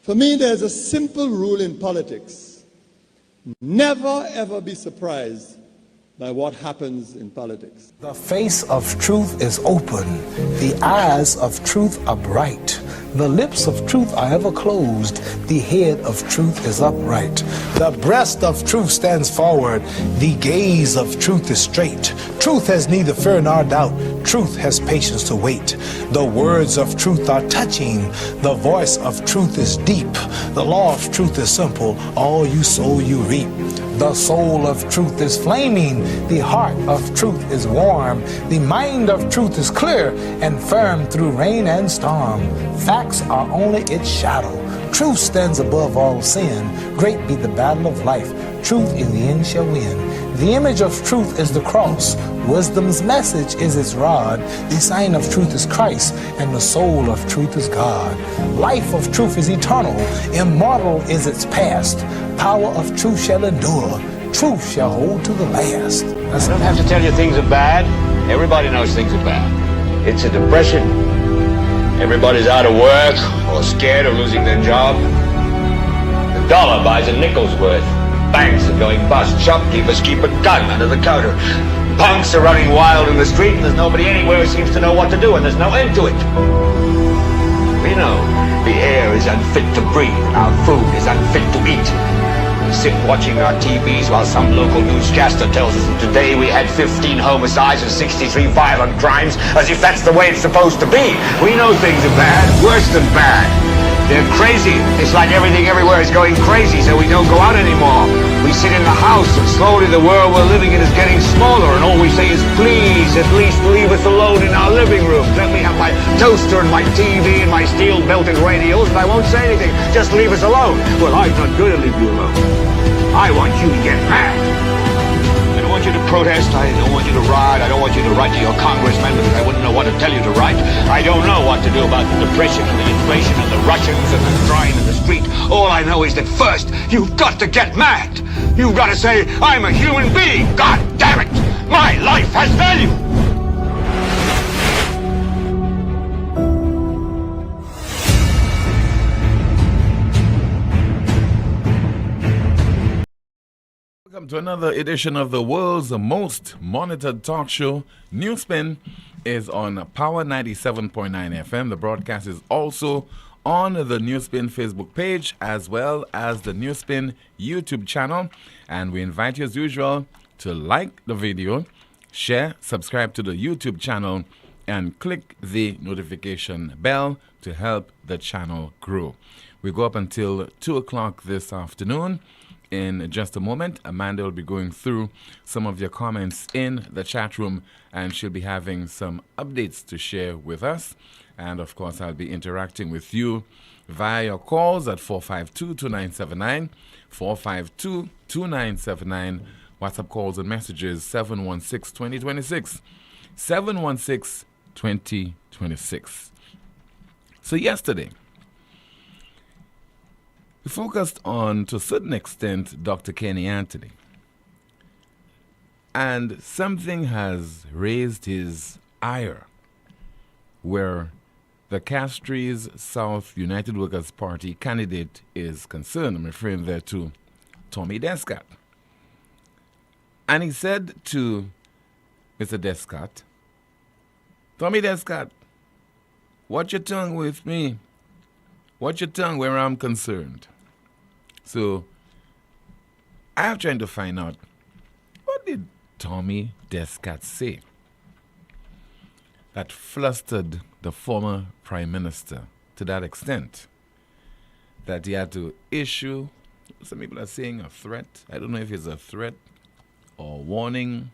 For me, there's a simple rule in politics. Never, ever be surprised by what happens in politics. The face of truth is open. The eyes of truth are bright. The lips of truth are ever closed. The head of truth is upright. The breast of truth stands forward. The gaze of truth is straight. Truth has neither fear nor doubt. Truth has patience to wait. The words of truth are touching. The voice of truth is deep. The law of truth is simple. All you sow, you reap. The soul of truth is flaming. The heart of truth is warm. The mind of truth is clear and firm through rain and storm. Facts are only its shadow. Truth stands above all sin. Great be the battle of life. Truth in the end shall win. The image of truth is the cross. Wisdom's message is its rod. The sign of truth is Christ, and the soul of truth is God. Life of truth is eternal. Immortal is its past. Power of truth shall endure. Truth shall hold to the last. I don't have to tell you things are bad. Everybody knows things are bad. It's a depression. Everybody's out of work or scared of losing their job. The dollar buys a nickel's worth. Banks are going bust. Shopkeepers keep a gun under the counter. Punks are running wild in the street, and there's nobody anywhere who seems to know what to do, and there's no end to it. We know the air is unfit to breathe, and our food is unfit to eat. We sit watching our TVs while some local newscaster tells us that today we had 15 homicides and 63 violent crimes, as if that's the way it's supposed to be. We know things are bad, worse than bad. They're crazy. It's like everything everywhere is going crazy, so we don't go out anymore. We sit in the house, and slowly the world we're living in is getting smaller, and all we say is, please, at least leave us alone in our living room. Let me have my toaster and my TV and my steel-belted radios, and I won't say anything. Just leave us alone. Well, I'm not going to leave you alone. I want you to get mad. I don't want you to protest. I don't want you to riot. I don't want you to write to your congressman because I wouldn't know what to tell you to write. I don't know what to do about the depression and the inflation and the Russians and the crying in the street. All I know is that first, you've got to get mad. You've got to say, I'm a human being. God damn it. My life has value. Welcome to another edition of the world's most monitored talk show. NewsSpin is on Power 97.9 FM. The broadcast is also on the NewsSpin Facebook page as well as the NewsSpin YouTube channel. And we invite you as usual to like the video, share, subscribe to the YouTube channel, and click the notification bell to help the channel grow. We go up until 2 o'clock this afternoon. In just a moment, Amanda will be going through some of your comments in the chat room, and she'll be having some updates to share with us. And of course, I'll be interacting with you via your calls at 452-2979, 452-2979, WhatsApp calls and messages 716-2026, 716-2026. So yesterday, we focused on, to a certain extent, Dr. Kenny Anthony. And something has raised his ire where the Castries South United Workers Party candidate is concerned. I'm referring there to Tommy Descott. And he said to Mr. Descott, Tommy Descott, watch your tongue with me. Watch your tongue where I'm concerned. So I'm trying to find out, what did Tommy Descott say that flustered the former Prime Minister to that extent that he had to issue, some people are saying a threat. I don't know if it's a threat or warning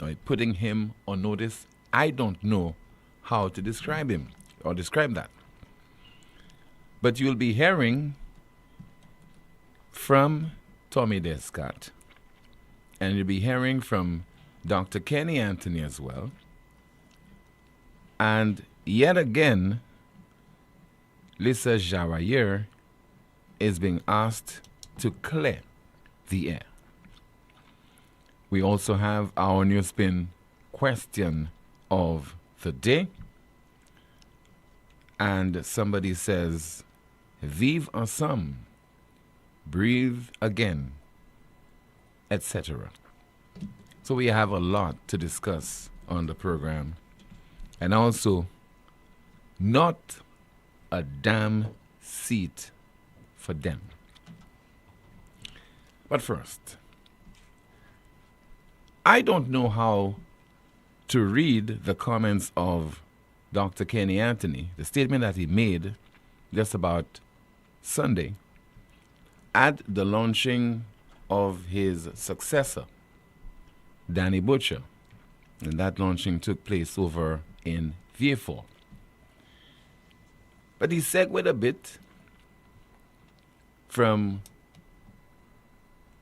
or putting him on notice. I don't know how to describe him or describe that. But you'll be hearing from Tommy Descott, and you'll be hearing from Dr. Kenny Anthony as well. And yet again, Lisa Jarayer is being asked to clear the air. We also have our NewsSpin question of the day. And somebody says, vive ensemble, breathe again, etc. So we have a lot to discuss on the program, and also not a damn seat for them. But first, I don't know how to read the comments of Dr. Kenny Anthony, the statement that he made just about Sunday at the launching of his successor, Danny Butcher. And that launching took place over in Vieux-Fort. But he segued a bit from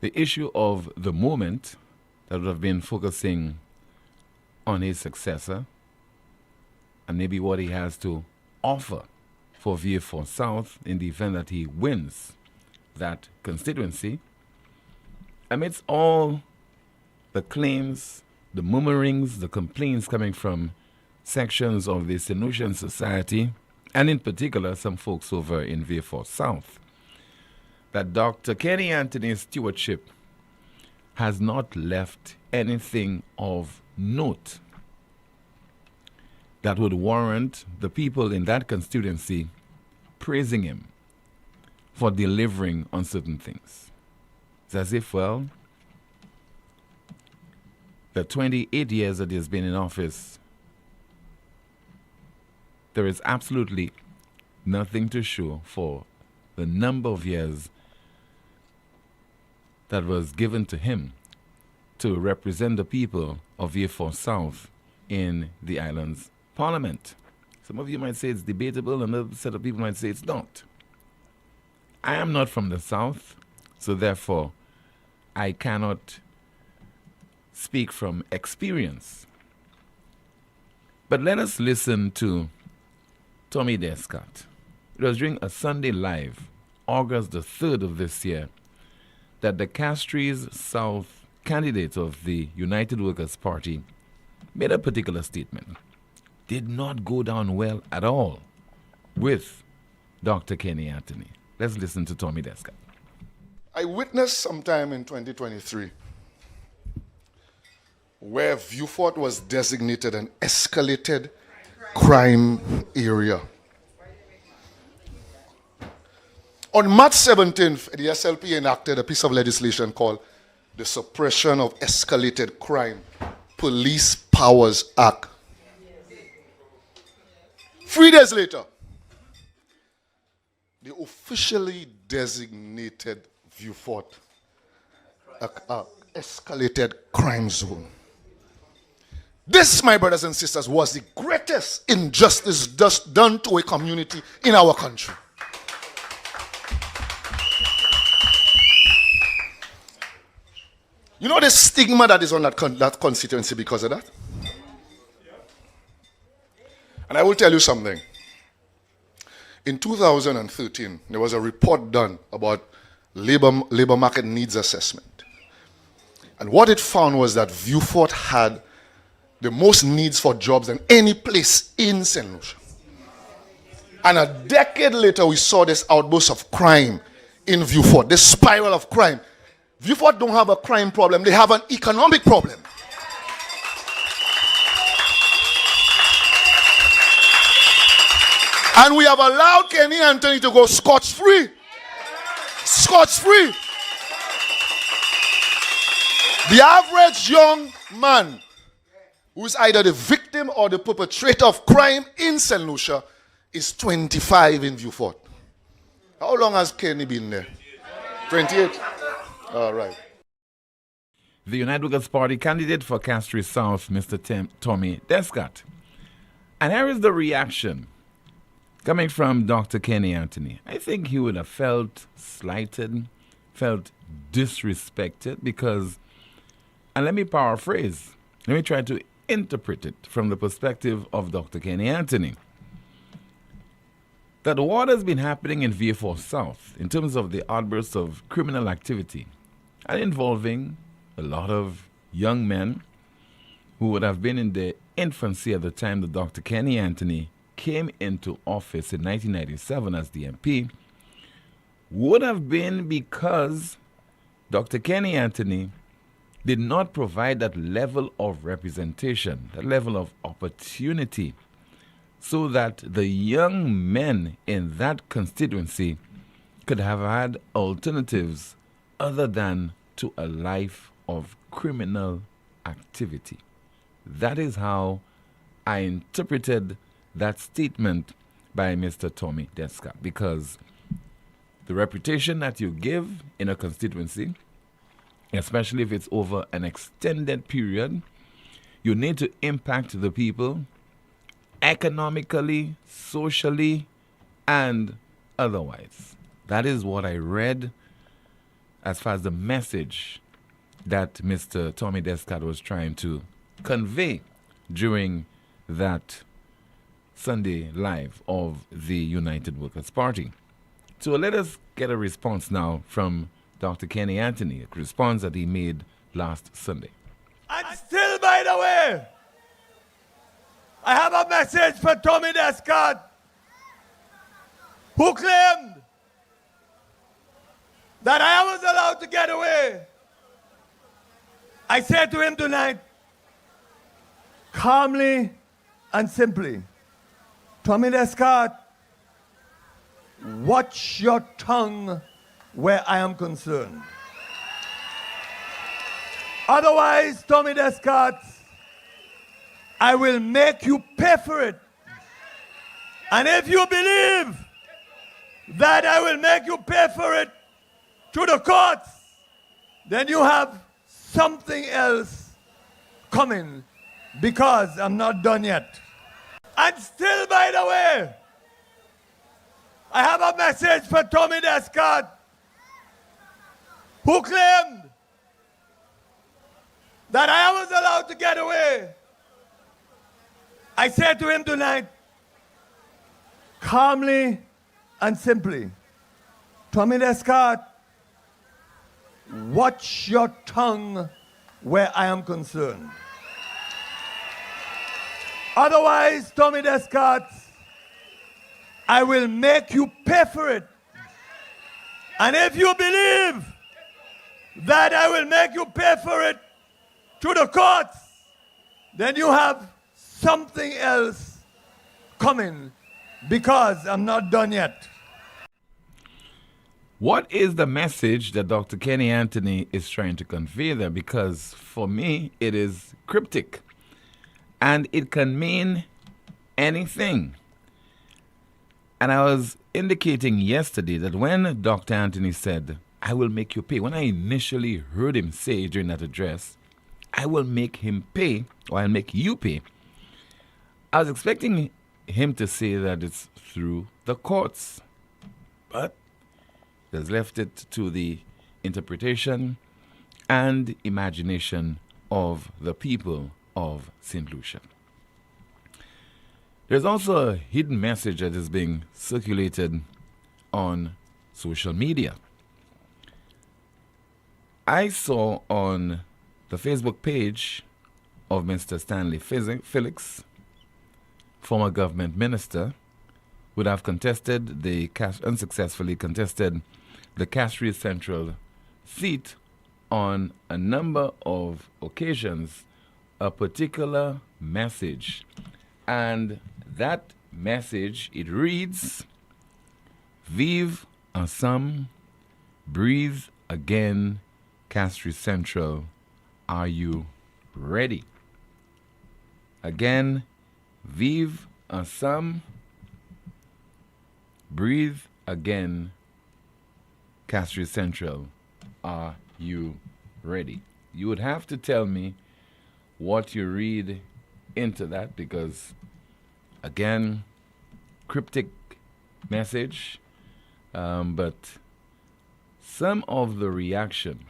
the issue of the moment that would have been focusing on his successor and maybe what he has to offer for Vieux-Fort South in the event that he wins that constituency, amidst all the claims, the murmurings, the complaints coming from sections of the St. Lucian society, and in particular some folks over in Vieux-Fort South, that Dr. Kenny Anthony's stewardship has not left anything of note that would warrant the people in that constituency praising him for delivering on certain things. It's as if, well, the 28 years that he has been in office, there is absolutely nothing to show for the number of years that was given to him to represent the people of Vieux-Fort South in the island's parliament. Some of you might say it's debatable, another set of people might say it's not. I am not from the South, so therefore I cannot speak from experience. But let us listen to Tommy Descott. It was during a Sunday Live, August the 3rd of this year, that the Castries South candidate of the United Workers' Party made a particular statement. Did not go down well at all with Dr. Kenny Anthony. Let's listen to Tommy Descott. I witnessed sometime in 2023 where Vieux-Fort was designated an escalated crime area. On March 17th, the SLP enacted a piece of legislation called the Suppression of Escalated Crime Police Powers Act. 3 days later, they officially designated Vieux-Fort an escalated crime zone. This, my brothers and sisters, was the greatest injustice done to a community in our country. You know the stigma that is on that constituency because of that? And I will tell you something. In 2013, there was a report done about labor market needs assessment. And what it found was that Vieux-Fort had the most needs for jobs than any place in St. Lucia. And a decade later, we saw this outburst of crime in Vieux-Fort, this spiral of crime. Vieux-Fort don't have a crime problem, they have an economic problem. And we have allowed Kenny Anthony to go scotch-free. Scotch-free. The average young man who is either the victim or the perpetrator of crime in St. Lucia is 25 in Vieux-Fort. How long has Kenny been there? 28? All right. The United Workers' Party candidate for Castries South, Mr. Tommy Descott. And here is the reaction coming from Dr. Kenny Anthony. I think he would have felt slighted, felt disrespected because, and let me paraphrase, let me try to interpret it from the perspective of Dr. Kenny Anthony. That what has been happening in Vieux-Fort South in terms of the outbursts of criminal activity and involving a lot of young men who would have been in their infancy at the time that Dr. Kenny Anthony came into office in 1997 as the MP, would have been because Dr. Kenny Anthony did not provide that level of representation, that level of opportunity, so that the young men in that constituency could have had alternatives other than to a life of criminal activity. That is how I interpreted that statement by Mr. Tommy Descott, because the reputation that you give in a constituency, especially if it's over an extended period, you need to impact the people economically, socially, and otherwise. That is what I read as far as the message that Mr. Tommy Descott was trying to convey during that Sunday Live of the United Workers' Party. So let us get a response now from Dr. Kenny Anthony, a response that he made last Sunday. And still, by the way, I have a message for Tommy Descott, who claimed that I was allowed to get away. I said to him tonight, calmly and simply, Tommy Descott, watch your tongue where I am concerned. Otherwise, Tommy Descott, I will make you pay for it. And if you believe that I will make you pay for it to the courts, then you have something else coming, because I'm not done yet. And still, by the way, I have a message for Tommy Descott, who claimed that I was allowed to get away. I said to him tonight, calmly and simply, Tommy Descott, watch your tongue where I am concerned. Otherwise, Tommy Descott, I will make you pay for it. And if you believe that I will make you pay for it to the courts, then you have something else coming, because I'm not done yet. What is the message that Dr. Kenny Anthony is trying to convey there? Because for me, it is cryptic. And it can mean anything. And I was indicating yesterday that when Dr. Anthony said, I will make you pay, when I initially heard him say during that address, I will make him pay, or I'll make you pay, I was expecting him to say that it's through the courts. But he has left it to the interpretation and imagination of the people of St. Lucia. There's also a hidden message that is being circulated on social media. I saw on the Facebook page of Mr. Stanley Felix, former government minister, would have unsuccessfully contested the Castries Central seat on a number of occasions, a particular message. And that message, it reads, Vive ensemble, breathe again, Castries Central, are you ready? Again, Vive ensemble, breathe again, Castries Central, are you ready? You would have to tell me what you read into that, because again, cryptic message, but some of the reaction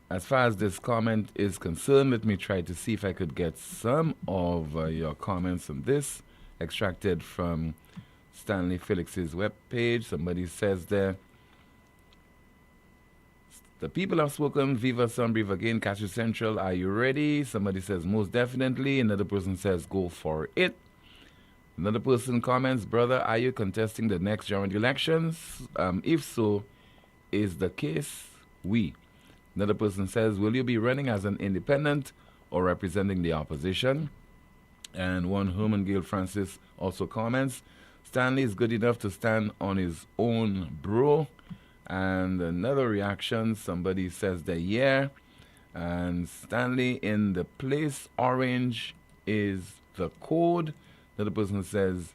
as far as this comment is concerned, let me try to see if I could get some of your comments on this, extracted from Stanley Felix's webpage. Somebody says there, the people have spoken, Viva Sun, breathe again, Castries Central, are you ready? Somebody says, most definitely. Another person says, go for it. Another person comments, brother, are you contesting the next general elections? If so, is the case we? Another person says, will you be running as an independent or representing the opposition? And one Herman Gale Francis also comments, Stanley is good enough to stand on his own, bro. And another reaction, somebody says that, yeah. And Stanley in the place, orange is the code. Another person says,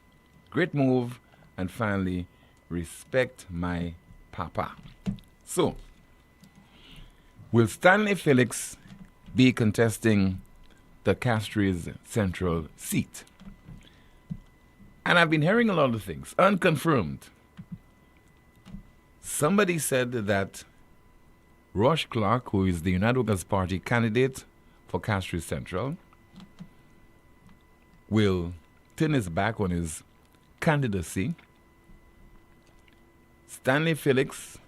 great move. And finally, respect my papa. So, will Stanley Felix be contesting the Castries Central seat? And I've been hearing a lot of things, unconfirmed. Somebody said that Rush Clark, who is the United Workers' Party candidate for Castries Central, will turn his back on his candidacy. Stanley Felix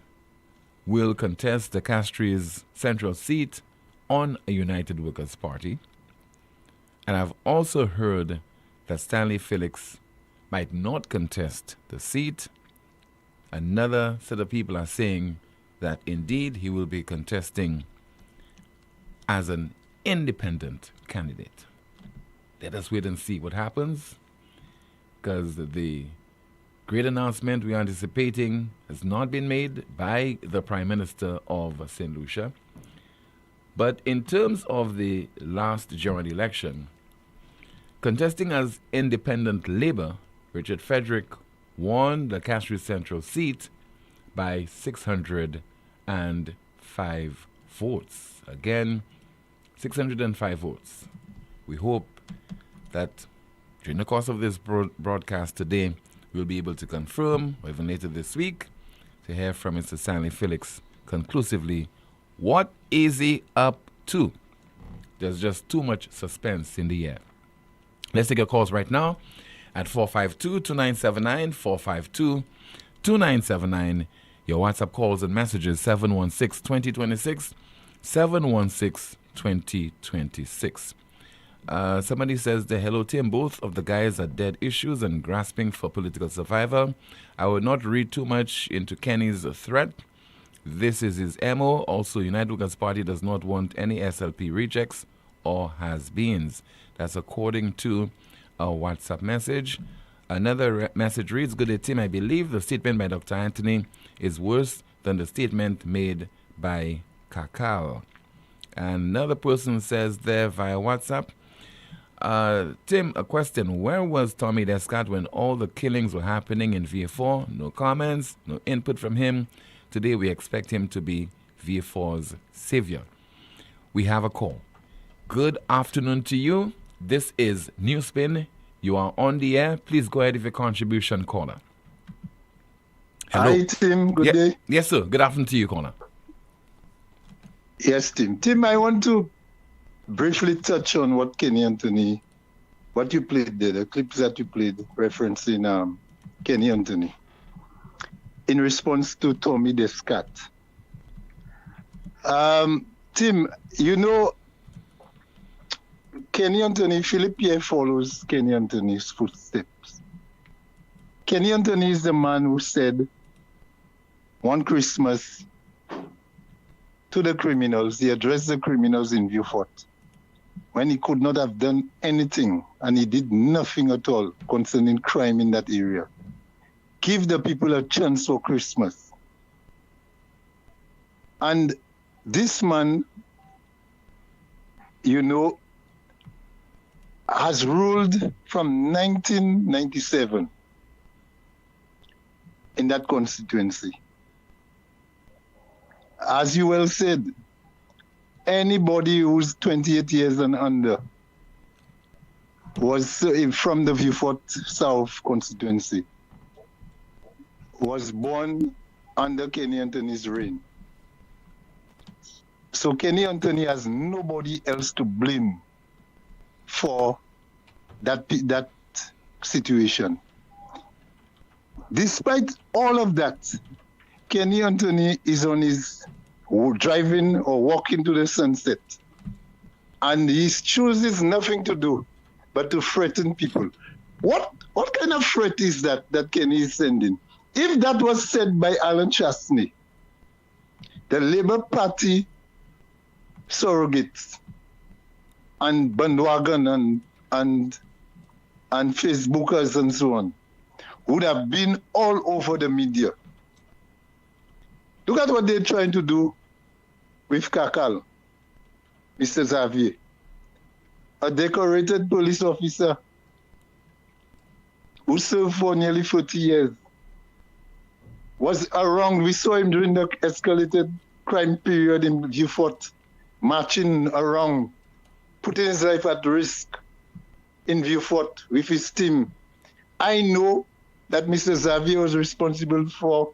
will contest the Castries Central seat on a United Workers' Party. And I've also heard that Stanley Felix might not contest the seat. Another set of people are saying that indeed he will be contesting as an independent candidate. Let us wait and see what happens, because the great announcement we are anticipating has not been made by the Prime Minister of St. Lucia. But in terms of the last general election, contesting as independent Labour, Richard Frederick won the Castries Central seat by 605 votes. Again, 605 votes. We hope that during the course of this broadcast today, we'll be able to confirm, or even later this week, to hear from Mr. Stanley Felix conclusively what is he up to. There's just too much suspense in the air. Let's take your calls right now at 452-2979, 452-2979. Your WhatsApp calls and messages 716-2026, 716-2026. Somebody says, hello Tim, both of the guys are dead issues and grasping for political survival. I will not read too much into Kenny's threat. This is his MO. Also, United Workers' Party does not want any SLP rejects or has-beens. That's according to a WhatsApp message. Another message reads, good day Tim, I believe the statement by Dr. Anthony is worse than the statement made by Kakal. Another person says there via WhatsApp, Tim, a question. Where was Tommy Descott when all the killings were happening in VF4? No comments, no input from him. Today we expect him to be VF4's savior. We have a call. Good afternoon to you. This is NewsSpin. You are on the air. Please go ahead with your contribution, caller. Hello. Hi, Tim. Good day. Yes, sir. Good afternoon to you, caller. Yes, Tim. Tim, I want to briefly touch on what Kenny Anthony, what you played there, the clips that you played referencing Kenny Anthony in response to Tommy Descott. Tim, you know, Kenny Anthony, Philip Pierre follows Kenny Anthony's footsteps. Kenny Anthony is the man who said one Christmas to the criminals, he addressed the criminals in Vieux-Fort when he could not have done anything, and he did nothing at all concerning crime in that area. Give the people a chance for Christmas. And this man, you know, has ruled from 1997 in that constituency. As you well said, anybody who's 28 years and under was from the Vieux-Fort South constituency was born under Kenny Anthony's reign. So Kenny Anthony has nobody else to blame for that situation. Despite all of that, Kenny Anthony is on his driving or walking to the sunset, and he chooses nothing to do but to threaten people. What kind of threat is that Kenny is sending? If that was said by Alan Chastney, the Labour Party surrogates and bandwagon and Facebookers and so on would have been all over the media. Look at what they're trying to do with Kakal, Mr. Xavier, a decorated police officer who served for nearly 40 years, was around. We saw him during the escalated crime period in Vieux-Fort, marching around, putting his life at risk in Vieux-Fort with his team. I know that Mr. Xavier was responsible for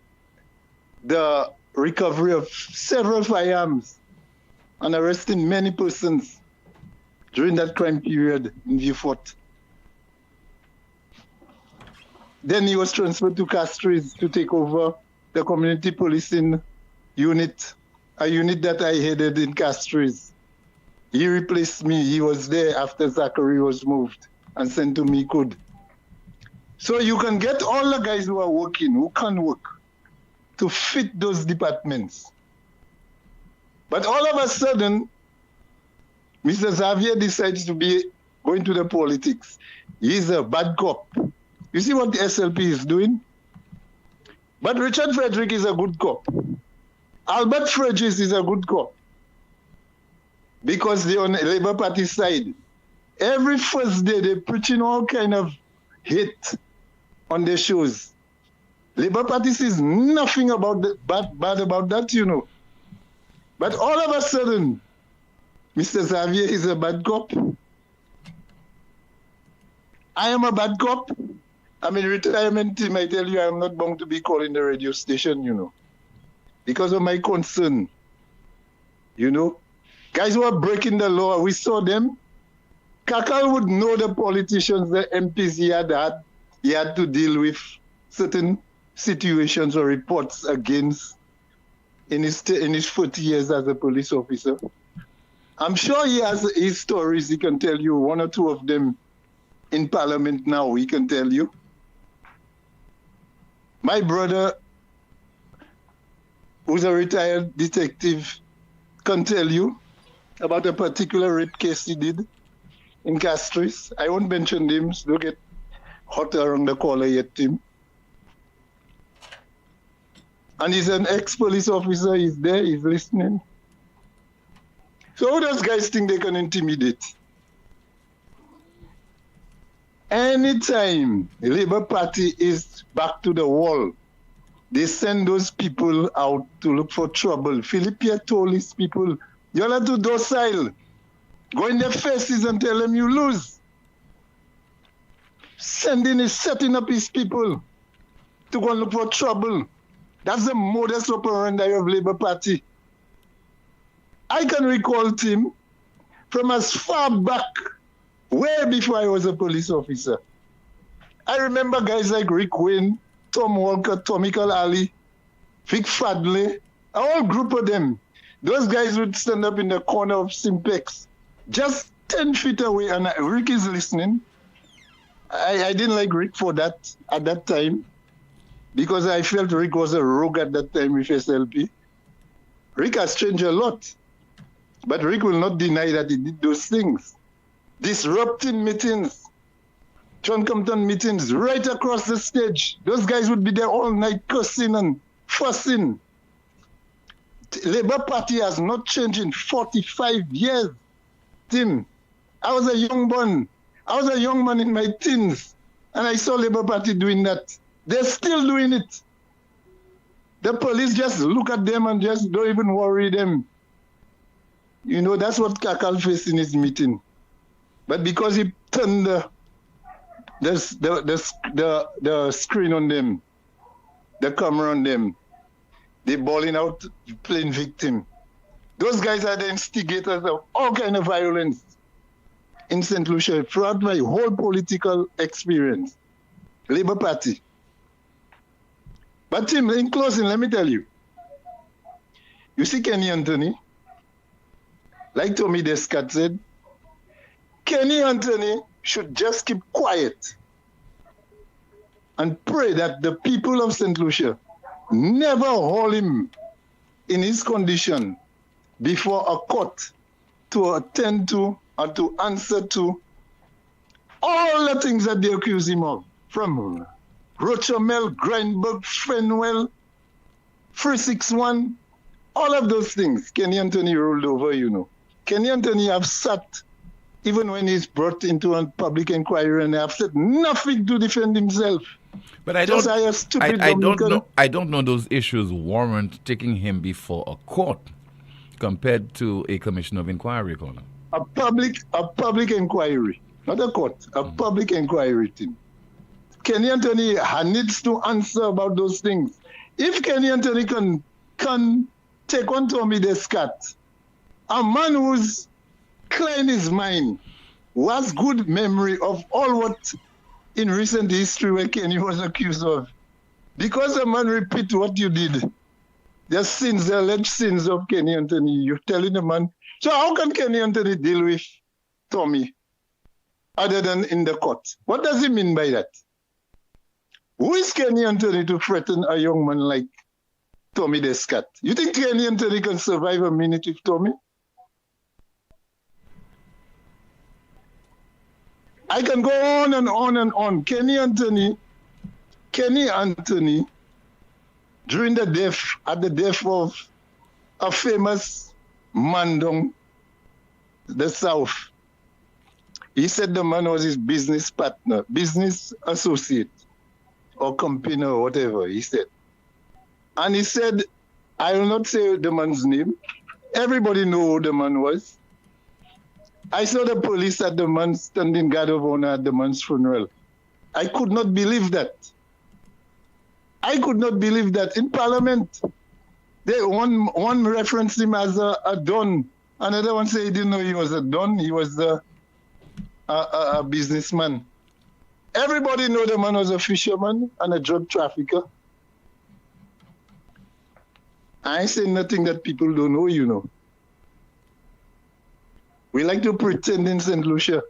the recovery of several firearms and arresting many persons during that crime period in Vieux-Fort. Then he was transferred to Castries to take over the community policing unit, a unit that I headed in Castries. He replaced me. He was there after Zachary was moved and sent to Mikud. So you can get all the guys who are working, who can work, to fit those departments. But all of a sudden, Mr. Xavier decides to be going to the politics. He's a bad cop. You see what the SLP is doing? But Richard Frederick is a good cop. Albert Frederick is a good cop. Because they're on the Labour Party side. Every first day, they're preaching all kind of hate on their shows. Labour Party says nothing about bad about that, you know. But all of a sudden, Mr. Xavier is a bad cop. I am a bad cop. I'm in retirement team. I tell you, I'm not bound to be calling the radio station, you know, because of my concern. You know, guys who are breaking the law, we saw them. Kakal would know the politicians, the MPs he had to deal with certain situations or reports against in his 40 years as a police officer. I'm sure he has his stories. He can tell you one or two of them in Parliament now. He can tell you. My brother, who's a retired detective, can tell you about a particular rape case he did in Castries. I won't mention names. Don't get hot around the collar yet, Tim. And he's an ex-police officer. He's there. He's listening. So how does guys think they can intimidate? Anytime the Labour Party is back to the wall, they send those people out to look for trouble. Philippe told his people, you're not too docile. Go in their faces and tell them you lose. Setting up his people to go and look for trouble. That's the modus operandi of Labour Party. I can recall, Tim, from as far back, way before I was a police officer. I remember guys like Rick Wayne, Tom Walker, Tomical Ali, Vic Fadley, a whole group of them. Those guys would stand up in the corner of Simpex, just 10 feet away, and Rick is listening. I didn't like Rick for that at that time, because I felt Rick was a rogue at that time with SLP. Rick has changed a lot, but Rick will not deny that he did those things. Disrupting meetings, John Compton meetings right across the stage. Those guys would be there all night cursing and fussing. Labour Party has not changed in 45 years, Tim. I was a young man in my teens, and I saw Labour Party doing that. They're still doing it. The police just look at them and just don't even worry them. You know, that's what Kakal faced in his meeting. But because he turned the screen on them, the camera on them, they balling out, playing victim. Those guys are the instigators of all kind of violence in St. Lucia throughout my whole political experience. Labour Party. But Tim, in closing, let me tell you. You see Kenny Anthony, like Tommy Descat said, Kenny Anthony should just keep quiet and pray that the people of St. Lucia never hold him in his condition before a court to attend to and to answer to all the things that they accuse him of, from Rochamel, Grindberg, Fenwell, 361, all of those things. Kenny Anthony rolled over, you know. Kenny Anthony have sat, even when he's brought into a public inquiry, and have said nothing to defend himself. But I don't know those issues warrant taking him before a court compared to a commission of inquiry, Colonel. A public inquiry, not a court, a public inquiry team. Kenny Anthony needs to answer about those things. If Kenny Anthony can take on Tommy Descat, a man who's clear in his mind, who has good memory of all what in recent history where Kenny was accused of. Because a man repeat what you did, the sins, the alleged sins of Kenny Anthony, you're telling the man. So how can Kenny Anthony deal with Tommy other than in the court? What does he mean by that? Who is Kenny Anthony to threaten a young man like Tommy Descat? You think Kenny Anthony can survive a minute with Tommy? I can go on and on and on. Kenny Anthony, during the death of a famous man down the South, he said the man was his business partner, business associate, or company or whatever, he said. And he said, I will not say the man's name. Everybody know who the man was. I saw the police at the man standing guard of honor at the man's funeral. I could not believe that. I could not believe that. In Parliament, one referenced him as a don. Another one said he didn't know he was a don. He was a businessman. Everybody know the man was a fisherman and a drug trafficker. I ain't saying nothing that people don't know, you know. We like to pretend in St. Lucia.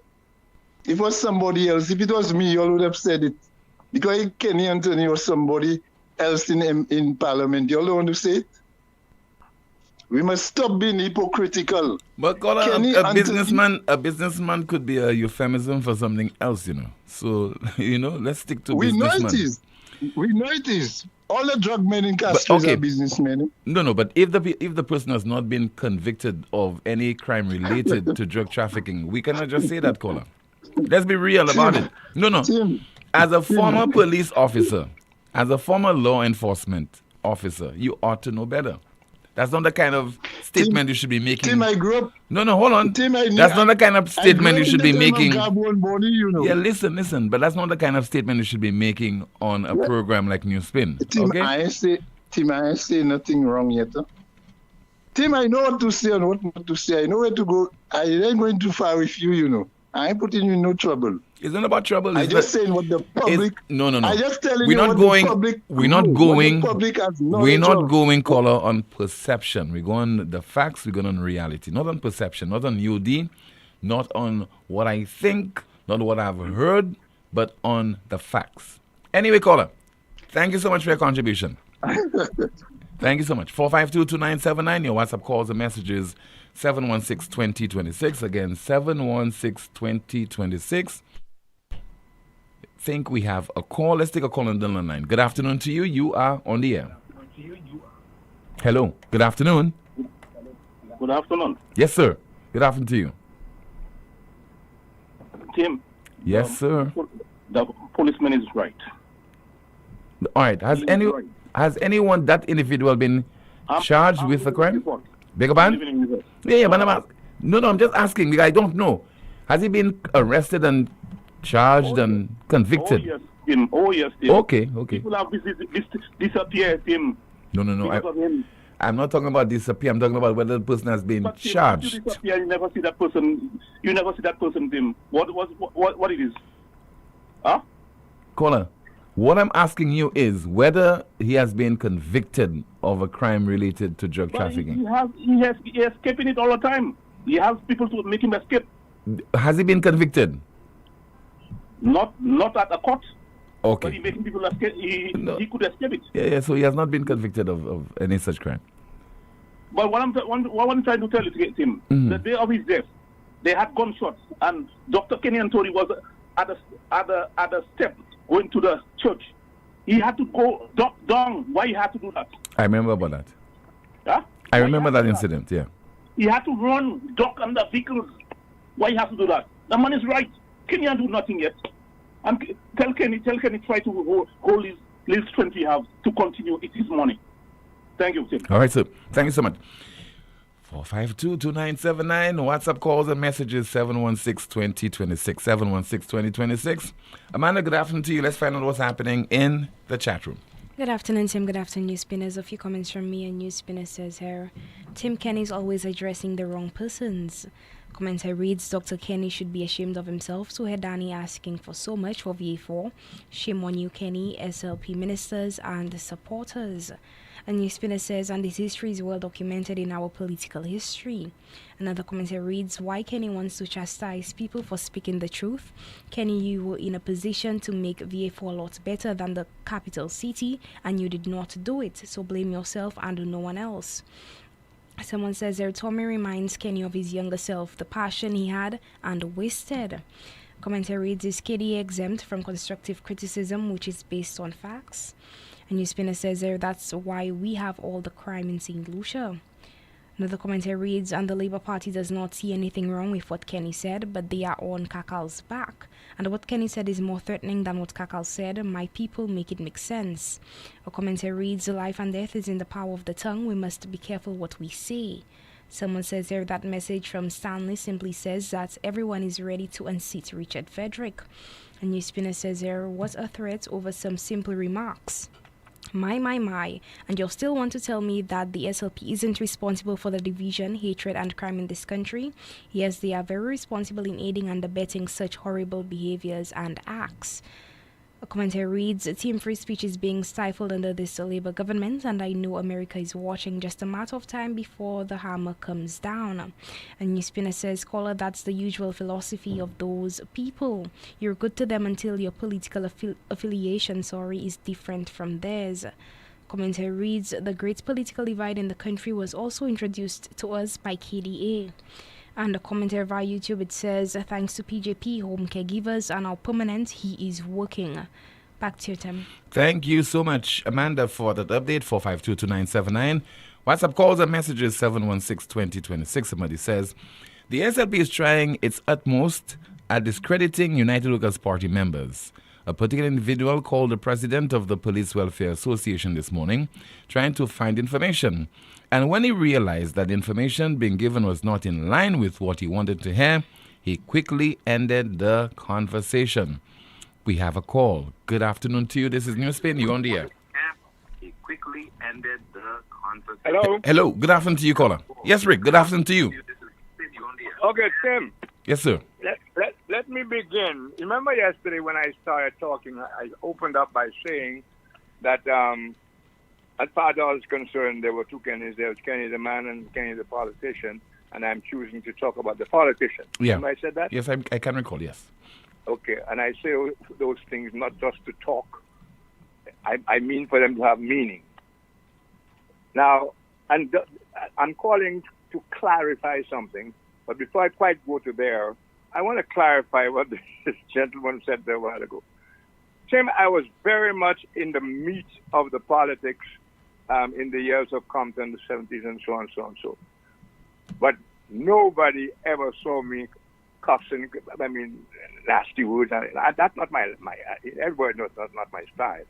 If it was somebody else, if it was me, you all would have said it. Because Kenny Anthony or somebody else in Parliament, you all don't want to say it. We must stop being hypocritical. But a businessman could be a euphemism for something else, you know. So, you know, let's stick to businessman. We know it is. All the drug men in Castro are businessmen. No, but if the person has not been convicted of any crime related to drug trafficking, we cannot just say that, caller. Let's be real about it. No. As a former police officer, as a former law enforcement officer, you ought to know better. That's not the kind of statement you should be making. Tim, I grew up. No, hold on. That's not the kind of statement you should be making. Body, you know. Yeah, listen. But that's not the kind of statement you should be making on a program like NewsSpin. Tim, okay? I say nothing wrong yet. Huh? Tim, I know what to say and what not to say. I know where to go. I ain't going too far with you, you know. I ain't putting you in no trouble. It's not about trouble. I just saying what the public. No. I just telling we're you not what going, the public. We're not going. The public has we're not going, caller, on perception. We're going the facts. We're going on reality, not on perception, not on UD, not on what I think, not what I've heard, but on the facts. Anyway, caller, thank you so much for your contribution. Thank you so much. 452-2979. Your WhatsApp calls and messages 716-2026. Again, 716-2026. Think we have a call. Let's take a call on the line. Good afternoon to you. You are on the air. Hello. Good afternoon. Good afternoon. Yes, sir. Good afternoon to you. Tim. Yes, sir. The policeman is right. All right. Has anyone, that individual, been charged with a crime? Beg your pardon? Yeah, but I'm just asking because I don't know. Has he been arrested and charged and convicted? Oh, yes, Tim. Okay. People have disappeared, Tim. No. I'm not talking about disappear. I'm talking about whether the person has been charged. You disappear, you never see that person. Tim. What it is? Huh? Caller, what I'm asking you is whether he has been convicted of a crime related to drug trafficking. He has escaping it all the time. He has people to make him escape. Has he been convicted? Not at a court. Okay. But he making people escape. He could escape it. Yeah. So he has not been convicted of any such crime. But what I'm trying to tell you, Tim, the day of his death, they had gunshots, and Dr. Kenny Tori was at the step going to the church. He had to go duck down. Why he had to do that? I remember about that. Huh? I remember that incident. Yeah. He had to run, duck under vehicles. Why he has to do that? The man is right. Kenny do nothing yet. And tell Kenny try to hold his strength he has to continue. It is money. Thank you, Tim. All right, sir. Thank you so much. 452-2979. WhatsApp calls and messages 716-2026. 716-2026. Amanda, good afternoon to you. Let's find out what's happening in the chat room. Good afternoon, Tim. Good afternoon, NewsSpinners. A few comments from me, and NewsSpinner says here, Tim Kenny is always addressing the wrong persons. Commenter reads, Dr. Kenny should be ashamed of himself. So Danny asking for so much for VA4. Shame on you, Kenny, SLP ministers and supporters. And NewsSpinner says, and this history is well documented in our political history. Another commenter reads, why Kenny wants to chastise people for speaking the truth. Kenny, you were in a position to make VA4 a lot better than the capital city, and you did not do it. So blame yourself and no one else. Someone says there, Tommy reminds Kenny of his younger self, the passion he had and wasted. Commenter reads, is KD exempt from constructive criticism, which is based on facts? And NewsSpinner says there, that's why we have all the crime in St. Lucia. Another commenter reads, and the Labour Party does not see anything wrong with what Kenny said, but they are on Kakal's back. And what Kenny said is more threatening than what Kakal said. My people, make it make sense. A commenter reads, life and death is in the power of the tongue. We must be careful what we say. Someone says there, that message from Stanley simply says that everyone is ready to unseat Richard Frederick. And NewsSpinner says there, what a threat over some simple remarks. My, and you'll still want to tell me that the SLP isn't responsible for the division, hatred, and crime in this country? Yes, they are very responsible in aiding and abetting such horrible behaviors and acts. A commentator reads, Team Free Speech is being stifled under this Labour government, and I know America is watching, just a matter of time before the hammer comes down. And NewsSpinner says, caller, that's the usual philosophy of those people. You're good to them until your political affiliation, is different from theirs. Commentator reads, the great political divide in the country was also introduced to us by KDA. And a commentary via YouTube, it says, thanks to PJP, home caregivers are now permanent. He is working. Back to you, Tim. Thank you so much, Amanda, for that update. 452-2979. WhatsApp calls and messages 716-2026. Somebody says, the SLP is trying its utmost at discrediting United Workers' Party members. A particular individual called the president of the Police Welfare Association this morning, trying to find information. And when he realized that the information being given was not in line with what he wanted to hear, he quickly ended the conversation. We have a call. Good afternoon to you. This is NewsSpin. You're on the air. He quickly ended the conversation. Hello? Hello. Good afternoon to you, caller. Yes, Rick. Good afternoon to you. Okay, Tim. Yes, sir. Let me begin. Remember yesterday when I started talking, I opened up by saying that as far as I was concerned, there were two Kennys. There was Kenny the man and Kenny the politician, and I'm choosing to talk about the politician. Yeah. Remember I said that? Yes, I can recall, yes. Okay, and I say those things not just to talk. I mean for them to have meaning. Now, and I'm calling to clarify something, but before I quite go to there, I want to clarify what this gentleman said there a while ago. Tim, I was very much in the meat of the politics in the years of Compton, the 70s, and so on, so on, so. But nobody ever saw me cussing, nasty words. That's not my everybody knows that's not my style.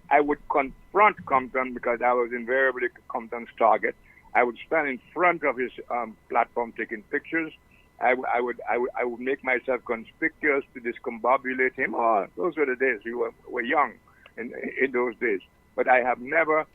I would confront Compton because I was invariably Compton's target. I would stand in front of his platform taking pictures. I would make myself conspicuous to discombobulate him. Oh, those were the days. We were young in those days. But I have never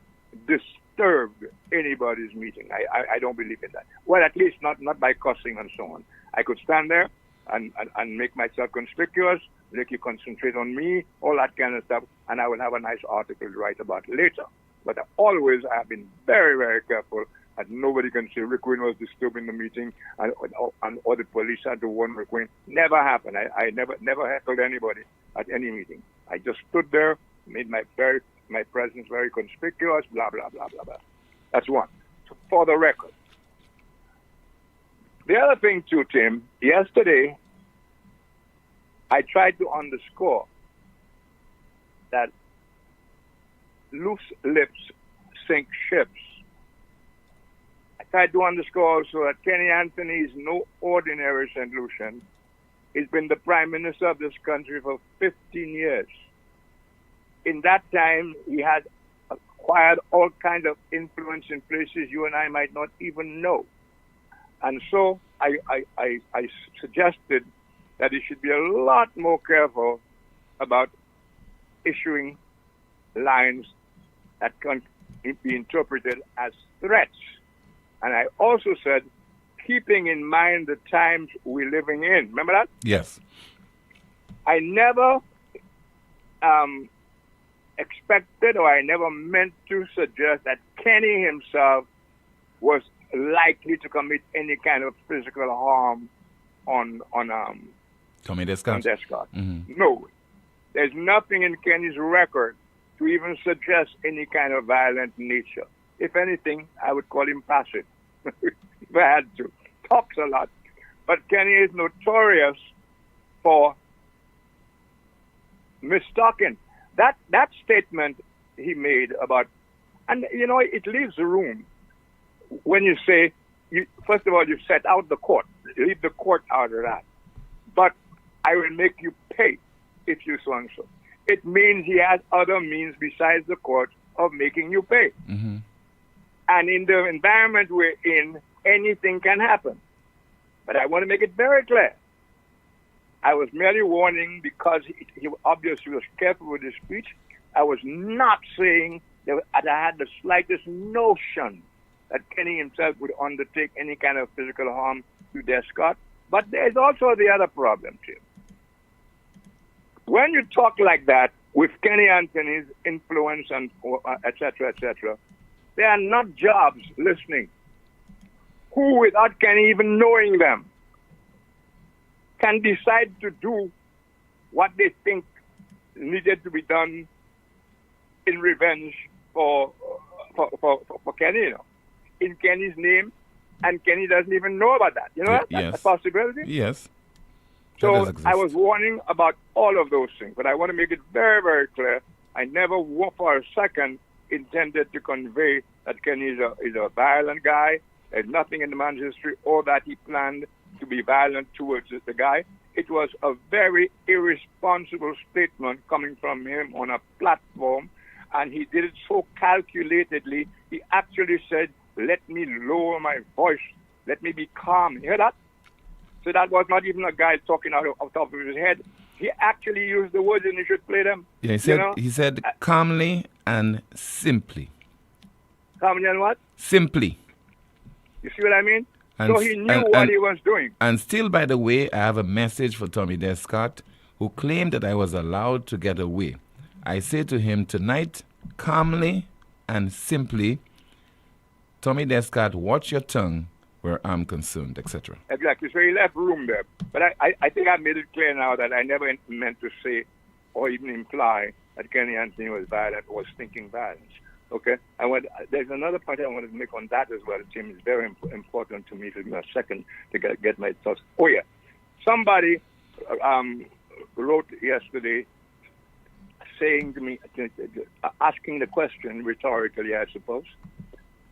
disturbed anybody's meeting. I don't believe in that. Well, at least not by cussing and so on. I could stand there and make myself conspicuous, make you concentrate on me, all that kind of stuff, and I will have a nice article to write about later. But I have been very, very careful that nobody can say Rick Wayne was disturbing the meeting or the police had to warn Rick Wayne. Never happened. I never heckled anybody at any meeting. I just stood there, made my presence very conspicuous, blah, blah, blah, blah, blah. That's one. So for the record. The other thing too, Tim, yesterday, I tried to underscore that loose lips sink ships. I tried to underscore also that Kenny Anthony is no ordinary St. Lucian. He's been the Prime Minister of this country for 15 years. In that time, he had acquired all kinds of influence in places you and I might not even know. And so I suggested that he should be a lot more careful about issuing lines that can be interpreted as threats. And I also said, keeping in mind the times we're living in. Remember that? Yes. I never expected or I never meant to suggest that Kenny himself was likely to commit any kind of physical harm on Tommy Descott. Mm-hmm. No. There's nothing in Kenny's record to even suggest any kind of violent nature. If anything, I would call him passive. If I had to. Talks a lot. But Kenny is notorious for mistalking. That statement he made about, and you know, it leaves room when you say, first of all, you set out the court. Leave the court out of that. But I will make you pay if you so and so. It means he has other means besides the court of making you pay. Mm-hmm. And in the environment we're in, anything can happen. But I want to make it very clear. I was merely warning because he obviously was careful with his speech. I was not saying that I had the slightest notion that Kenny himself would undertake any kind of physical harm to Descott. But there's also the other problem, Tim. When you talk like that with Kenny Anthony's influence and et cetera, there are not jobs listening who, without Kenny even knowing them, can decide to do what they think needed to be done in revenge for Kenny, you know, in Kenny's name, and Kenny doesn't even know about that. You know, that's a possibility. Yes. So I was warning about all of those things, but I want to make it very, very clear. I never for a second intended to convey that Kenny is a violent guy. There's nothing in the man's history or that he planned to be violent towards the guy. It was a very irresponsible statement coming from him on a platform, and he did it so calculatedly. He actually said, let me lower my voice. Let me be calm. You hear that? So that was not even a guy talking out of top of his head. He actually used the words, and he should play them. Yeah, he said calmly and simply. Calmly and what? Simply. You see what I mean? So he knew what he was doing. And still, by the way, I have a message for Tommy Descott, who claimed that I was allowed to get away. I say to him tonight, calmly and simply, Tommy Descott, watch your tongue where I'm concerned, etc. Exactly. So he left room there. But I think I made it clear now that I never meant to say or even imply that Kenny Anthony was violent or was thinking violence. Okay? There's another point I wanted to make on that as well. Tim, is very important to me. Give me a second to get my thoughts. Oh, yeah. Somebody wrote yesterday saying to me, asking the question rhetorically, I suppose,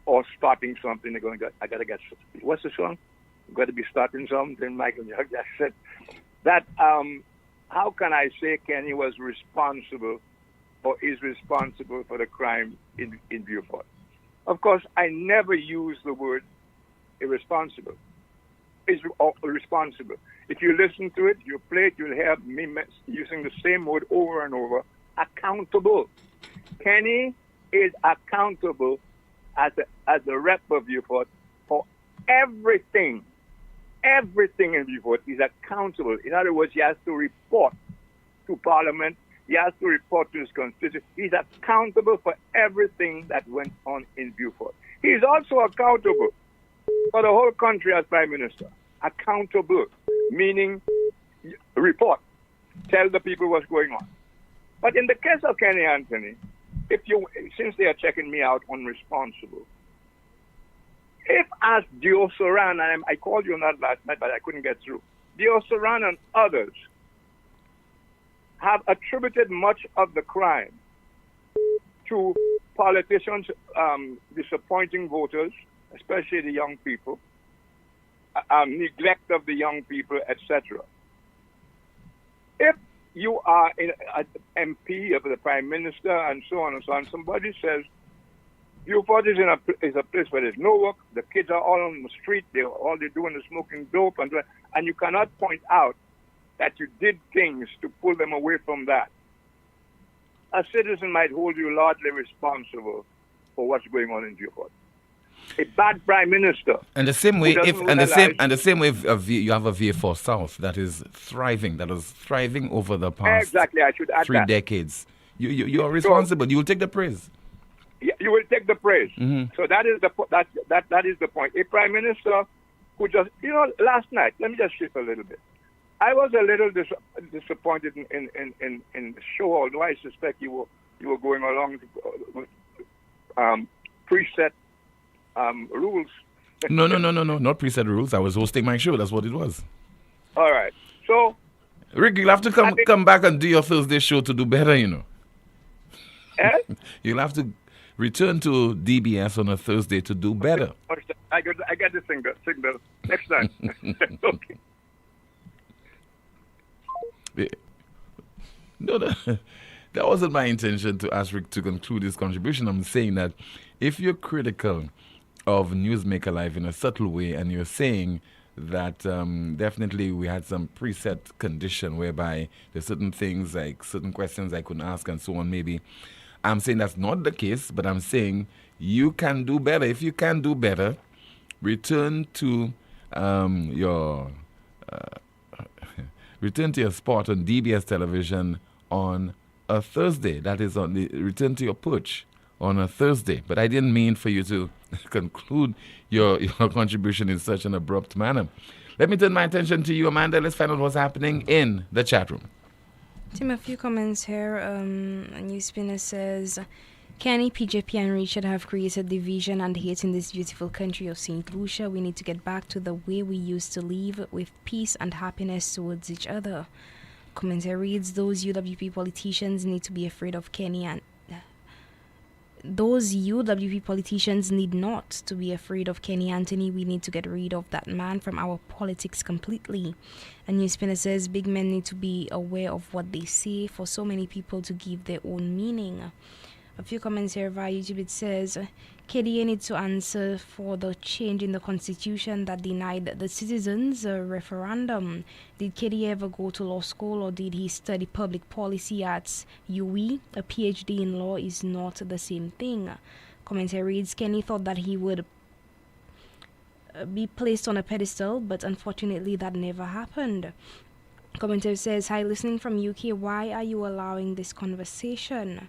or starting something. They're going, I got to get, what's the song? Got to be starting something. Michael Jackson said that, how can I say Kenny was responsible or is responsible for the crime in Beaufort? Of course, I never use the word irresponsible. Responsible. If you listen to it, you play it, you'll hear me using the same word over and over. Accountable. Kenny is accountable as the rep of Beaufort for everything. Everything in Beaufort is accountable. In other words, he has to report to Parliament. He has to report to his constituency. He's accountable for everything that went on in Beaufort. He's also accountable for the whole country as Prime Minister. Accountable, meaning report. Tell the people what's going on. But in the case of Kenny Anthony, since they are checking me out unresponsible, if as Dio Soran, and I called you on that last night, but I couldn't get through, Dio Soran and others have attributed much of the crime to politicians disappointing voters, especially the young people, neglect of the young people, etc. If you are an MP of the Prime Minister and so on and so on, somebody says, Beaufort is a place where there's no work, the kids are all on the street, all they're doing is smoking dope, and you cannot point out that you did things to pull them away from that. A citizen might hold you largely responsible for what's going on in Beaufort. A bad prime minister. And the same way, if you have a VA4 South that is thriving, over the past exactly, I should add 3 decades. You are responsible. So, you will take the praise. You will take the praise. Mm-hmm. So that is the point. A prime minister who just, last night, let me just shift a little bit. I was a little disappointed in the show, although I suspect you were going along with preset rules. No, not preset rules. I was hosting my show. That's what it was. All right. So, Rick, you'll have to come back and do your Thursday show to do better, Eh? You'll have to return to DBS on a Thursday to do better. I get the signal next time. Okay. No, that wasn't my intention to ask Rick to conclude his contribution. I'm saying that if you're critical of Newsmaker Live in a subtle way and you're saying that definitely we had some preset condition whereby there's certain things, like certain questions I couldn't ask and so on, maybe I'm saying that's not the case, but I'm saying you can do better. If you can do better, return to your spot on DBS television on a Thursday. That is return to your perch on a Thursday. But I didn't mean for you to conclude your contribution in such an abrupt manner. Let me turn my attention to you, Amanda. Let's find out what's happening in the chat room. Tim, a few comments here. A NewsSpinner says, Kenny, PJP and Richard have created division and hate in this beautiful country of St. Lucia. We need to get back to the way we used to live with peace and happiness towards each other. Commenter reads, those UWP politicians need to be afraid of Kenny and those UWP politicians need not to be afraid of Kenny Anthony. We need to get rid of that man from our politics completely. And NewsSpinner says big men need to be aware of what they say for so many people to give their own meaning. A few comments here via YouTube. It says KDA needs to answer for the change in the constitution that denied the citizens a referendum. Did KDA ever go to law school or did he study public policy at UE? A PhD in law is not the same thing. Commentary reads, Kenny thought that he would be placed on a pedestal, but unfortunately that never happened. Commentary says, hi, listening from UK, why are you allowing this conversation?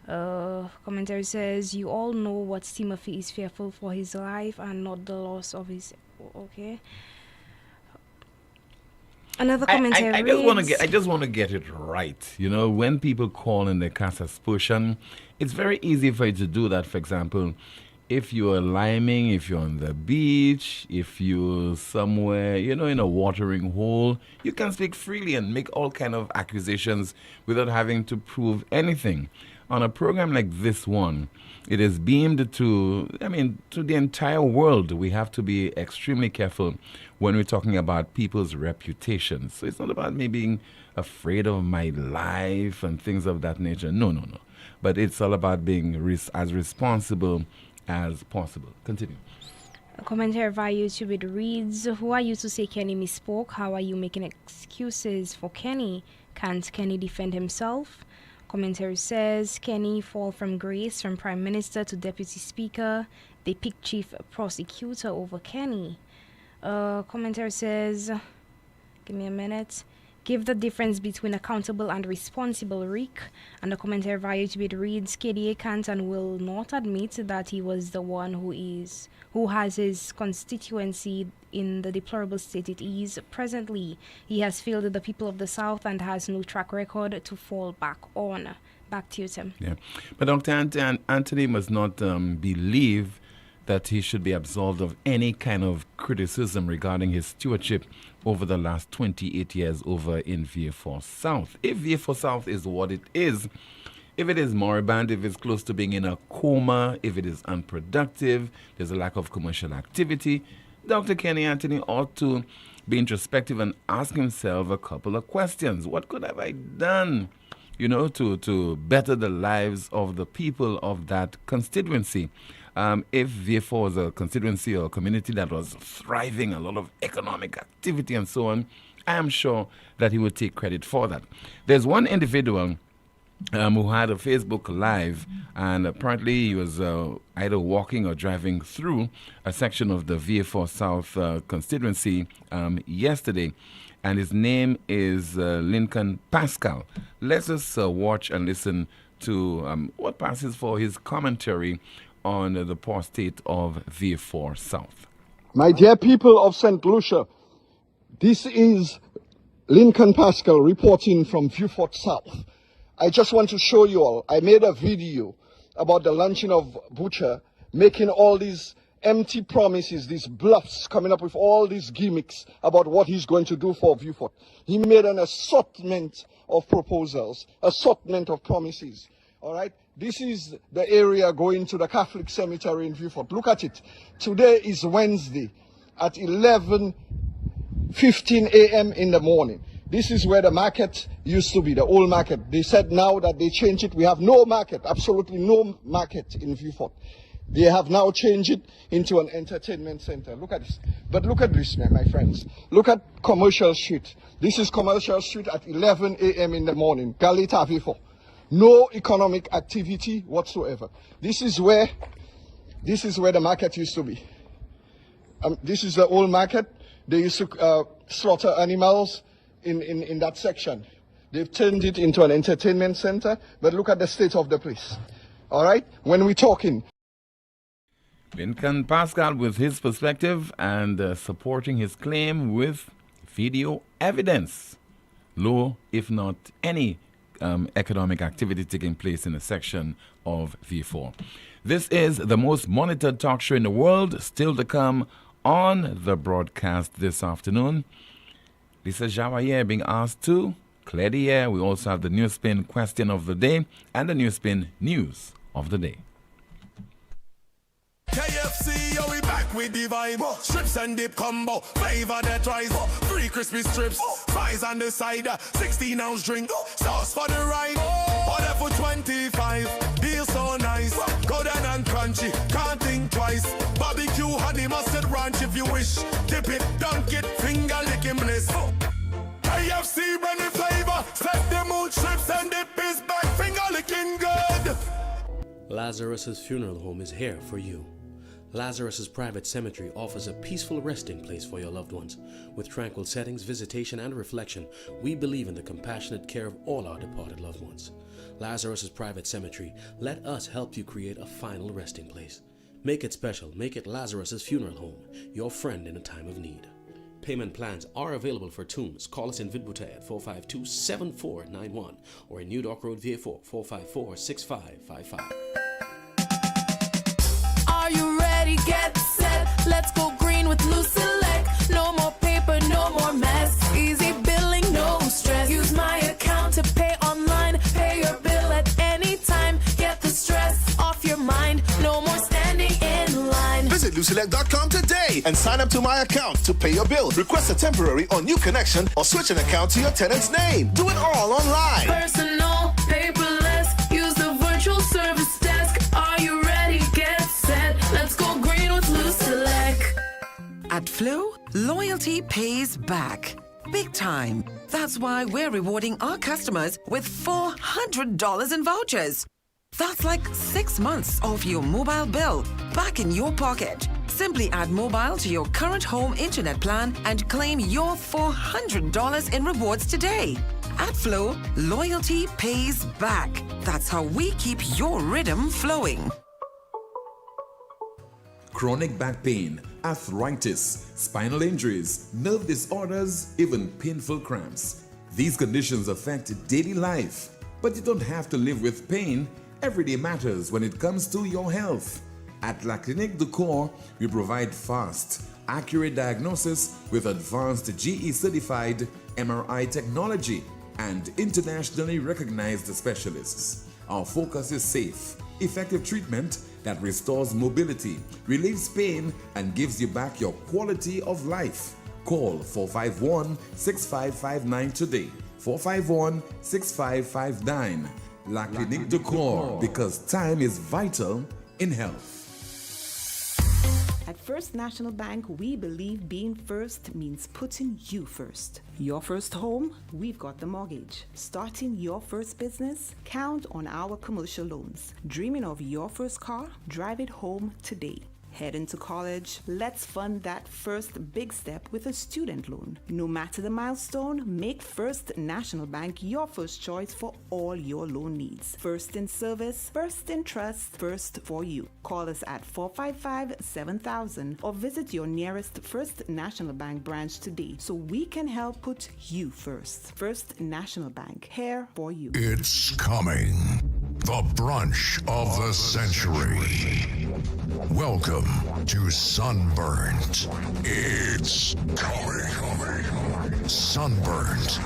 Commentary says, you all know what Timothy is fearful for his life and not the loss of his... Okay. Another commentary I just want to get it right. When people call and they cast aspersion, it's very easy for you to do that. For example, if you're liming, if you're on the beach, if you're somewhere, in a watering hole, you can speak freely and make all kind of accusations without having to prove anything. On a program like this one, it is beamed to the entire world. We have to be extremely careful when we're talking about people's reputations. So it's not about me being afraid of my life and things of that nature. No. But it's all about being as responsible as possible. Continue. A commentary via YouTube, it reads, who are you to say Kenny misspoke? How are you making excuses for Kenny? Can't Kenny defend himself? Commentary says, Kenny fall from grace from Prime Minister to Deputy Speaker. They pick Chief Prosecutor over Kenny. Commentary says, give me a minute. Give the difference between accountable and responsible, Rick. And the commentary via tweet reads, KDA can't and will not admit that he was the one who has his constituency in the deplorable state it is presently. He has failed the people of the South and has no track record to fall back on. Back to you, Tim. Yeah. But Dr. Anthony must not believe that he should be absolved of any kind of criticism regarding his stewardship over the last 28 years over in VA4 South. If VA4 South is what it is, if it is moribund, if it's close to being in a coma, if it is unproductive, there's a lack of commercial activity, Dr. Kenny Anthony ought to be introspective and ask himself a couple of questions. What could have I done, to better the lives of the people of that constituency? If VA4 was a constituency or a community that was thriving, a lot of economic activity and so on, I am sure that he would take credit for that. There's one individual who had a Facebook Live, and apparently he was either walking or driving through a section of the VA4 South constituency yesterday, and his name is Lincoln Pascal. Let us watch and listen to what passes for his commentary on the poor state of VA4 South. My dear people of St. Lucia, this is Lincoln Pascal reporting from VA4 South. I just want to show you all, I made a video about the launching of Butcher, making all these empty promises, these bluffs, coming up with all these gimmicks about what he's going to do for VA4. He made an assortment of proposals, assortment of promises. All right, this is the area going to the Catholic cemetery in VA4. Look at it. Today is Wednesday at 11:15 a.m. in the morning. This is where the market used to be, the old market. They said now that they changed it. We have no market, absolutely no market in VA4. They have now changed it into an entertainment center. Look at this. But look at this, my friends. Look at Commercial Street. This is Commercial Street at 11 a.m. in the morning, Galita VA4. No economic activity whatsoever. This is where the market used to be. This is the old market. They used to slaughter animals in that section. They've turned it into an entertainment center, but look at the state of the place. All right? When we're talking. Lincoln Pascal with his perspective and supporting his claim with video evidence. Low, if not any, economic activity taking place in a section of VA4. This is the most monitored talk show in the world, still to come on the broadcast this afternoon. Lisa Javayer being asked to clear the air. We also have the NewsSpin question of the day and the NewsSpin news of the day. KFC, yo, we back with the vibe. Strips and dip combo, flavor that rise. Free crispy strips, fries on the side. 16-ounce drink, sauce for the ride. Order for 25, deal so nice. Go down and crunchy, can't think twice. Barbecue, honey, mustard ranch if you wish. Dip it, dunk it, finger licking bliss. KFC, brand flavor. Set the mood, strips and dip is back. Finger licking good. Lazarus's Funeral Home is here for you. Lazarus's Private Cemetery offers a peaceful resting place for your loved ones. With tranquil settings, visitation, and reflection, we believe in the compassionate care of all our departed loved ones. Lazarus's Private Cemetery, let us help you create a final resting place. Make it special. Make it Lazarus's Funeral Home, your friend in a time of need. Payment plans are available for tombs. Call us in Vidbuta at 452-7491 or in New Dock Road, VA4, 454-6555. Are you ready? Get set. Let's go green with New Select. No more paper, no more mess. Easy billing, no stress. Use my account to pay online. Pay your bill at any time. Get the stress off your mind. No more standing in line. Visit NewSelect.com today and sign up to my account to pay your bill. Request a temporary or new connection or switch an account to your tenant's name. Do it all online. Personal, paperless. Use the virtual service desk. Are you ready? Get set. Let's go green with New Select. At Flow, loyalty pays back. Big time. That's why we're rewarding our customers with $400 in vouchers. That's like 6 months off your mobile bill back in your pocket. Simply add mobile to your current home internet plan and claim your $400 in rewards today. At Flow, loyalty pays back. That's how we keep your rhythm flowing. Chronic back pain, arthritis, spinal injuries, nerve disorders, even painful cramps. These conditions affect daily life, but you don't have to live with pain. Every day matters when it comes to your health. At La Clinique du Corps, we provide fast, accurate diagnosis with advanced GE-certified MRI technology and internationally recognized specialists. Our focus is safe, effective treatment that restores mobility, relieves pain, and gives you back your quality of life. Call 451-6559 today. 451-6559. La Clinique du Corps, because time is vital in health. At First National Bank, we believe being first means putting you first. Your first home, we've got the mortgage. Starting your first business, count on our commercial loans. Dreaming of your first car? Drive it home today. Heading to college? Let's fund that first big step with a student loan. No matter the milestone, make First National Bank your first choice for all your loan needs. First in service, first in trust, first for you. Call us at 455-7000 or visit your nearest First National Bank branch today so we can help put you first. First National Bank, here for you. It's coming. The brunch of the century. Welcome to Sunburnt. It's coming. Sunburnt.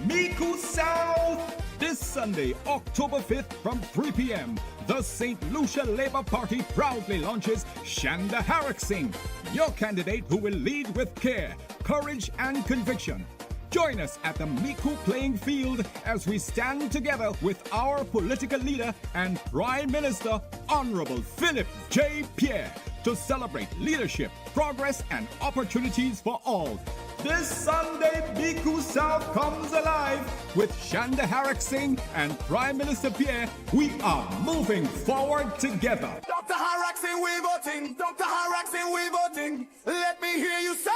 Miku South! This Sunday, October 5th from 3 p.m., the St. Lucia Labour Party proudly launches Shanda Harak Singh, your candidate who will lead with care, courage, and conviction. Join us at the Miku playing field as we stand together with our political leader and Prime Minister, Honorable Philip J. Pierre, to celebrate leadership, progress, and opportunities for all. This Sunday, Miku South comes alive with Shanda Harak Singh and Prime Minister Pierre. We are moving forward together. Dr. Harak Singh, we voting. Dr. Harak Singh, we voting. Let me hear you say,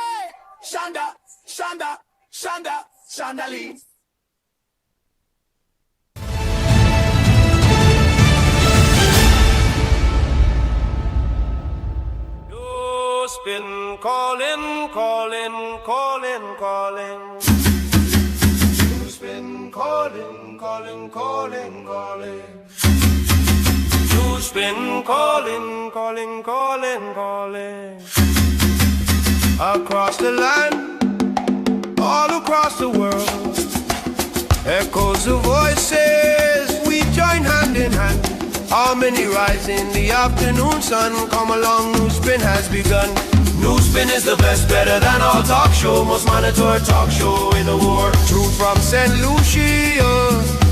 Shanda, Shanda. Shanda, Shanda Lee. NewsSpin calling. NewsSpin calling. NewsSpin calling. Across the land, all across the world, echoes of voices, we join hand in hand. How many rise in the afternoon sun? Come along, NewsSpin has begun. NewsSpin is the best, better than all talk show, most monitored talk show in the world. Truth from St. Lucia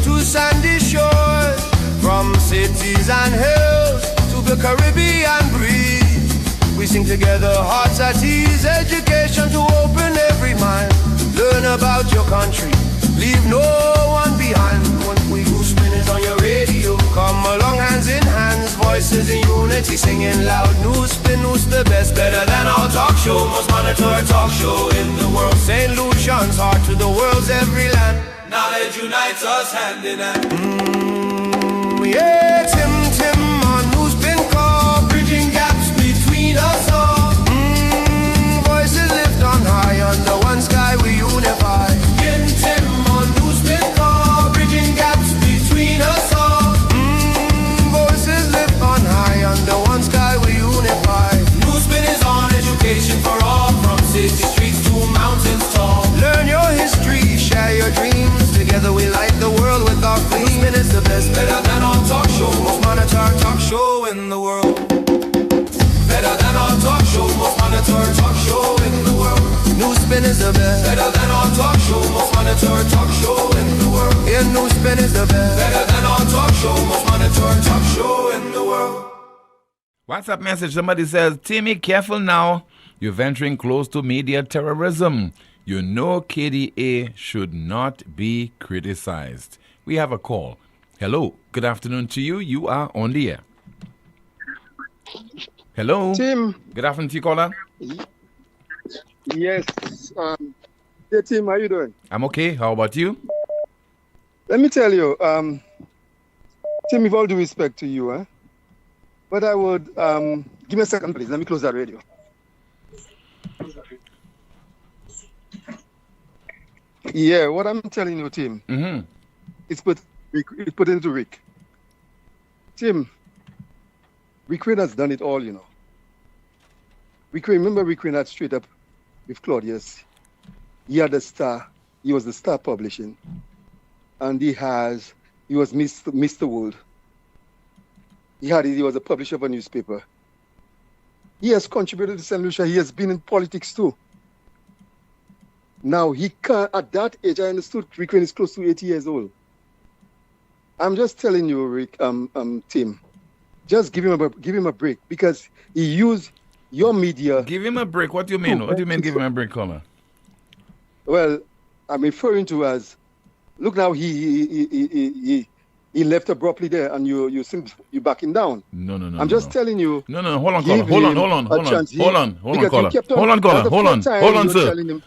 to sandy shores, from cities and hills to the Caribbean breeze. We sing together, hearts at ease, education to open every mind. Learn about your country, leave no one behind. When NewsSpin is on your radio, come along hands in hands, voices in unity, singing loud. NewsSpin, news the best, better than all talk show, most monitored talk show in the world. St. Lucian's heart to the world's every land. Knowledge unites us hand in hand. Yeah, Tim on NewsSpin call, bridging gaps between us all. Voices lift on high, under one sky we unify. Tim on NewsSpin call, bridging gaps between us all. Voices lift on high, under one sky we unify. NewsSpin is on education for all, from city streets to mountains tall. Learn your history, share your dreams. Together we light the world with our flame. NewsSpin is the best, better than all talk show, most monitored talk show in the world. Better than all talk show, most monitored talk show in the world. NewsSpin is the best. Better than all talk show, most monitored talk show in the world. Yeah, NewsSpin is the best. Better than all talk show, most monitored talk show in the world. WhatsApp message, somebody says, Timmy, careful now. You're venturing close to media terrorism. You know KDA should not be criticized. We have a call. Hello. Good afternoon to you. You are on the air. Hello. Tim. Good afternoon to you, caller. Yes. Hey, Tim, how you doing? I'm okay. How about you? Let me tell you, Tim, with all due respect to you, but I would, give me a second, please. Let me close that radio. Yeah, what I'm telling you, Tim, it's put into Rick. Tim, Rick Wayne has done it all, you know. Remember Rick Wayne had Straight Up with Claudius. He had a star. He was the Star Publishing. And he was Mr. World. He was a publisher of a newspaper. He has contributed to St. Lucia. He has been in politics too. Now he can't, at that age, I understood Rick Wayne is close to 80 years old. I'm just telling you, Rick, Tim, just give him a break because he used your media. Give him a break. What do you mean? What do you mean give him a break, caller? Well, I'm referring to as, look now, he left abruptly there, and you backing down. No. I'm just telling you. No. Hold on, caller. Hold on, caller. Hold on, sir.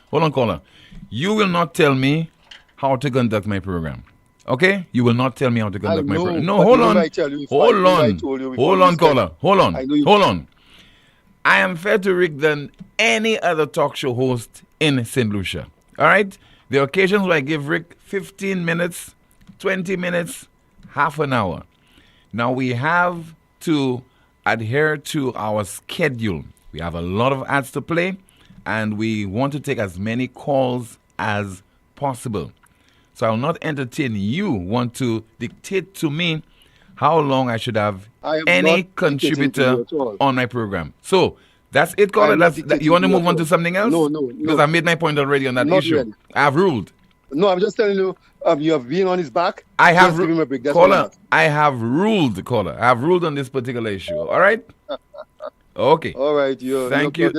Hold on, caller. You will not tell me how to conduct my program. Okay? You will not tell me how to conduct my program. No, hold on. Hold on, caller. Hold on. I am fair to Rick than any other talk show host in St. Lucia. All right? There are occasions where I give Rick 15 minutes, 20 minutes, half an hour. Now we have to adhere to our schedule. We have a lot of ads to play, and we want to take as many calls as possible. So I will not entertain you want to dictate to me how long I should have any contributor on my program. So that's it, caller. You want to move on to something else? No. Because I made my point already on that issue. Really. I have ruled. No, I'm just telling you, you have been on his back. I have Just give him a break. That's caller. I have ruled, caller. I have ruled on this particular issue. All right. Okay. All right. Thank you.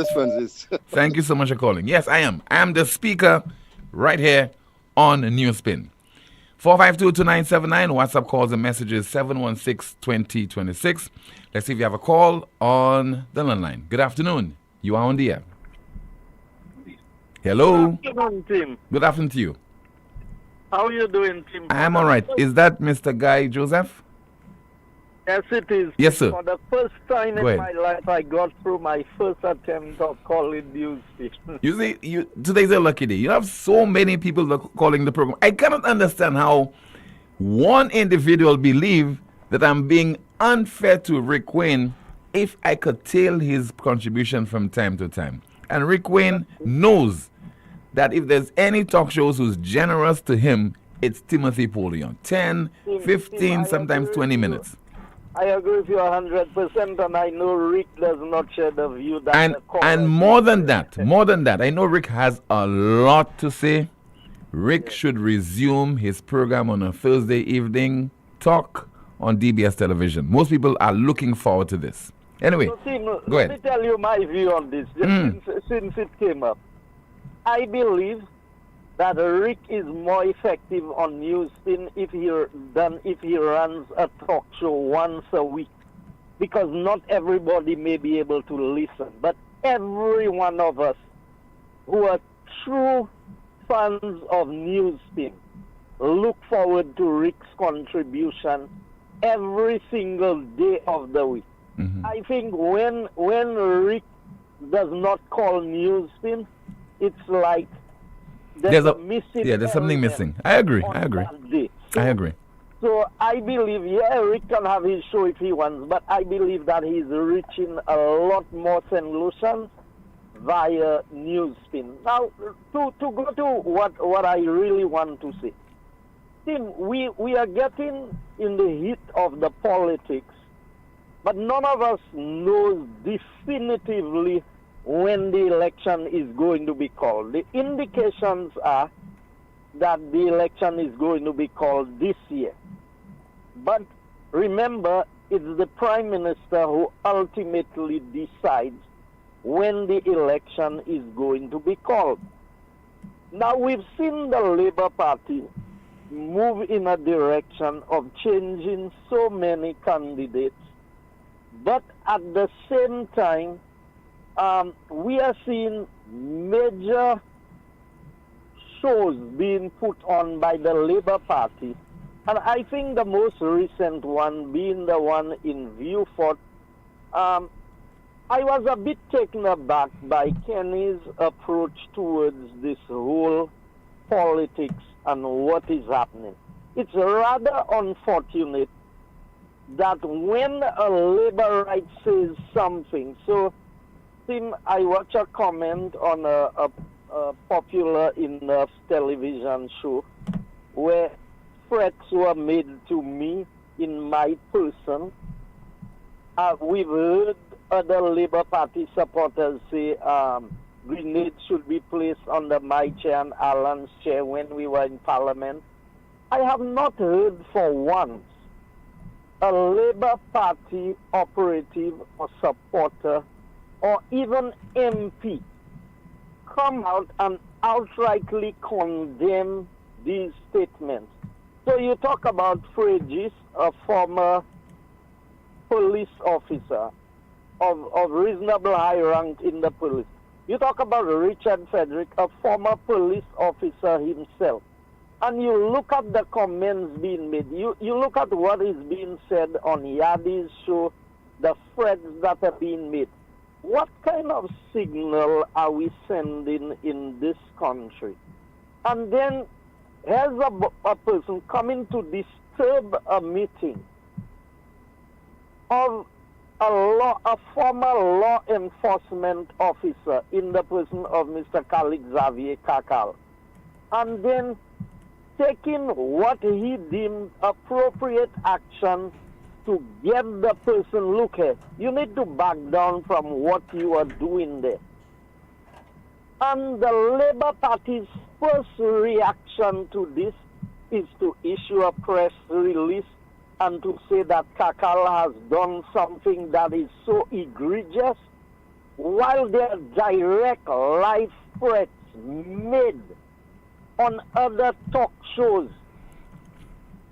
Thank you so much for calling. Yes, I am. I am the speaker right here on NewsSpin. 452-2979. WhatsApp calls and messages 716-2026. Let's see if you have a call on the landline. Good afternoon. You are on the air. Hello. Good afternoon, Tim. Good afternoon to you. How are you doing, Tim? I am all right. Is that Mr. Guy Joseph? Yes, it is. Yes, sir. For the first time Go in ahead. my life, I got through my first attempt of calling NewsSpin. You see, today's a lucky day. You have so many people calling the program. I cannot understand how one individual believe that I'm being unfair to Rick Wayne if I curtail his contribution from time to time. And Rick Wayne knows that if there's any talk shows who's generous to him, it's Timothy Poleon. 10, 15, sometimes 20 minutes. I agree with you 100%, and I know Rick does not share the view that And more than that, I know Rick has a lot to say. Rick should resume his program on a Thursday evening talk on DBS television. Most people are looking forward to this. Anyway, So, Tim, go let ahead. me tell you my view on this, since it came up. I believe that Rick is more effective on NewsSpin if he runs a talk show once a week, because not everybody may be able to listen, but every one of us who are true fans of NewsSpin look forward to Rick's contribution every single day of the week. I think when Rick does not call NewsSpin, it's like there's something missing. I agree. So I believe, Rick can have his show if he wants, but I believe that he's reaching a lot more St. Lucians via NewsSpin. Now, to go to what I really want to say. Tim, we are getting in the heat of the politics, but none of us knows definitively when the election is going to be called. The indications are that the election is going to be called this year. But remember, it's the Prime Minister who ultimately decides when the election is going to be called. Now, we've seen the Labour Party move in a direction of changing so many candidates, but at the same time, we are seeing major shows being put on by the Labour Party. And I think the most recent one being the one in Viewfort. I was a bit taken aback by Kenny's approach towards this whole politics and what is happening. It's rather unfortunate that when a Labour right says something, so Tim, I watch a comment on a popular enough television show where threats were made to me in my person. We've heard other Labour Party supporters say grenades should be placed under my chair and Alan's chair when we were in Parliament. I have not heard for once a Labour Party operative or supporter or even MP come out and outrightly condemn these statements. So you talk about Fregis, a former police officer of reasonable high rank in the police. You talk about Richard Frederick, a former police officer himself. And you look at the comments being made. You look at what is being said on Yadi's show, the threats that are being made. What kind of signal are we sending in this country? And then here's a person coming to disturb a meeting of a former law enforcement officer in the person of Mr. Khalid Xavier Kakal, and then taking what he deemed appropriate action to get the person, look here, you need to back down from what you are doing there. And the Labour Party's first reaction to this is to issue a press release and to say that Kakal has done something that is so egregious, while there are direct live threats made on other talk shows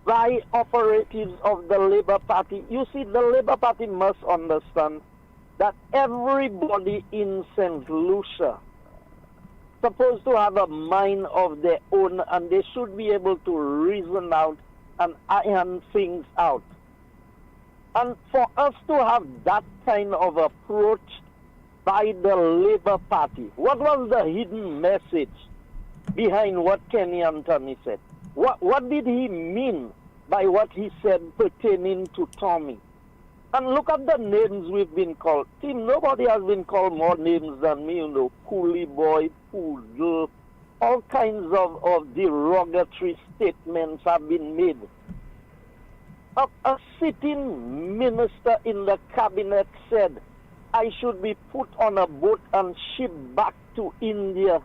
by operatives of the Labour Party. You see, the Labour Party must understand that everybody in St. Lucia supposed to have a mind of their own, and they should be able to reason out and iron things out. And for us to have that kind of approach by the Labour Party, what was the hidden message behind what Kenny Anthony said? What did he mean by what he said pertaining to Tommy? And look at the names we've been called. Tim, nobody has been called more names than me, Coolie Boy, Poodle, all kinds of derogatory statements have been made. A sitting minister in the cabinet said, I should be put on a boat and shipped back to India,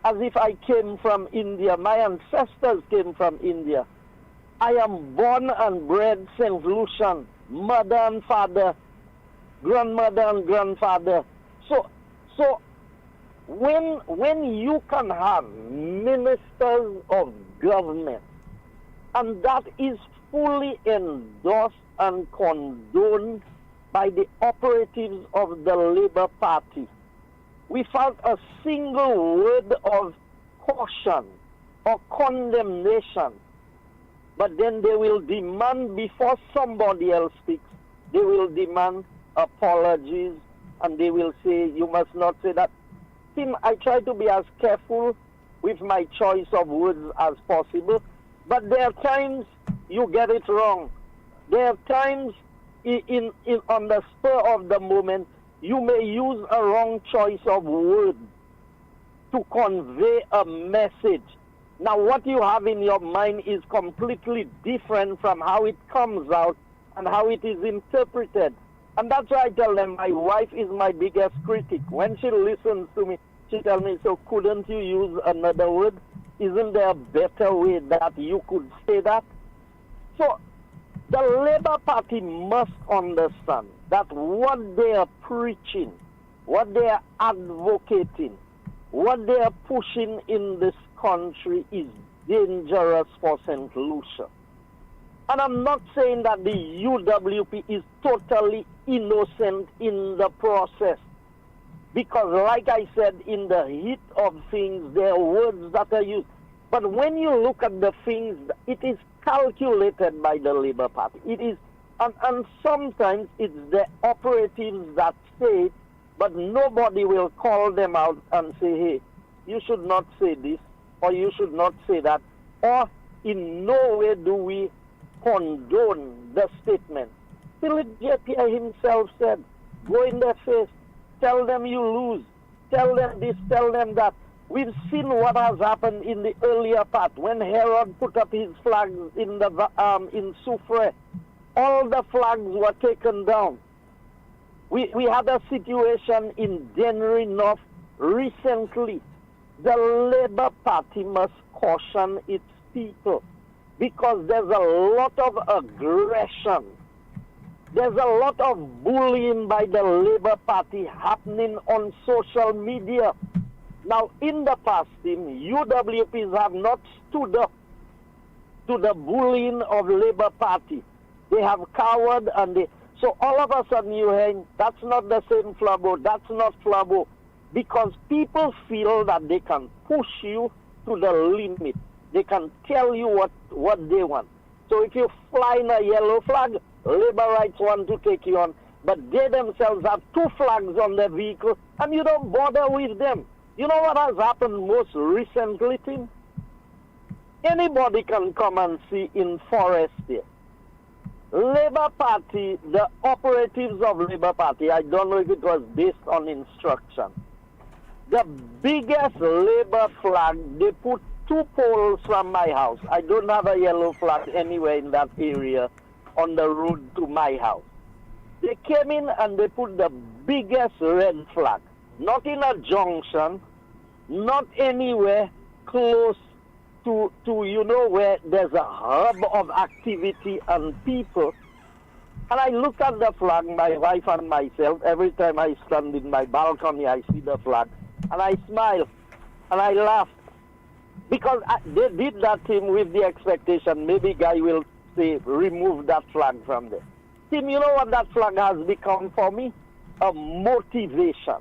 as if I came from India. My ancestors came from India. I am born and bred St. Lucian, mother and father, grandmother and grandfather. So when you can have ministers of government, and that is fully endorsed and condoned by the operatives of the Labour Party, without a single word of caution or condemnation, but then they will demand, before somebody else speaks, they will demand apologies, and they will say, you must not say that. Tim, I try to be as careful with my choice of words as possible, but there are times you get it wrong. There are times on the spur of the moment, you may use a wrong choice of words to convey a message. Now, what you have in your mind is completely different from how it comes out and how it is interpreted. And that's why I tell them my wife is my biggest critic. When she listens to me, she tells me, so couldn't you use another word? Isn't there a better way that you could say that? So the Labour Party must understand that what they are preaching, what they are advocating, what they are pushing in this country is dangerous for St. Lucia. And I'm not saying that the UWP is totally innocent in the process. Because like I said, in the heat of things, there are words that are used. But when you look at the things, it is calculated by the Labour Party. It is, and sometimes it's the operatives that say it, but nobody will call them out and say, hey, you should not say this, or you should not say that, or in no way do we condone the statement. Philip J.P. himself said, go in their face, tell them you lose, tell them this, tell them that. We've seen what has happened in the earlier part when Herod put up his flags in the in Soufrière. All the flags were taken down. We had a situation in Dennery North recently. The Labour Party must caution its people because there's a lot of aggression. There's a lot of bullying by the Labour Party happening on social media. Now, in the past, UWPs have not stood up to the bullying of Labour Party. They have cowered and they... So all of a sudden you hear, that's not the same Flabo, that's not Flabo. Because people feel that they can push you to the limit. They can tell you what they want. So if you fly in a yellow flag, Labour rights want to take you on. But they themselves have two flags on their vehicle and you don't bother with them. You know what has happened most recently, Tim? Anybody can come and see in Forest here. Labour Party, the operatives of Labour Party, I don't know if it was based on instruction. The biggest Labour flag, they put 2 poles from my house. I don't have a yellow flag anywhere in that area on the road to my house. They came in and they put the biggest red flag. Not in a junction, not anywhere close to you know, where there's a hub of activity and people. And I look at the flag, my wife and myself, every time I stand in my balcony, I see the flag. And I smile and I laugh. Because they did that thing with the expectation, maybe guy will say, remove that flag from there. Tim, you know what that flag has become for me? A motivation.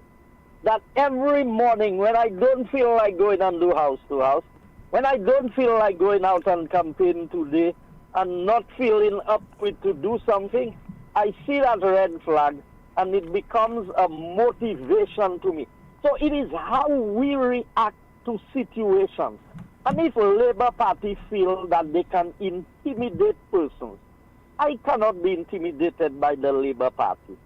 That every morning when I don't feel like going and do house to house, when I don't feel like going out and campaign today and not feeling up with to do something, I see that red flag and it becomes a motivation to me. So it is how we react to situations. And if Labour Party feel that they can intimidate persons, I cannot be intimidated by the Labour Party.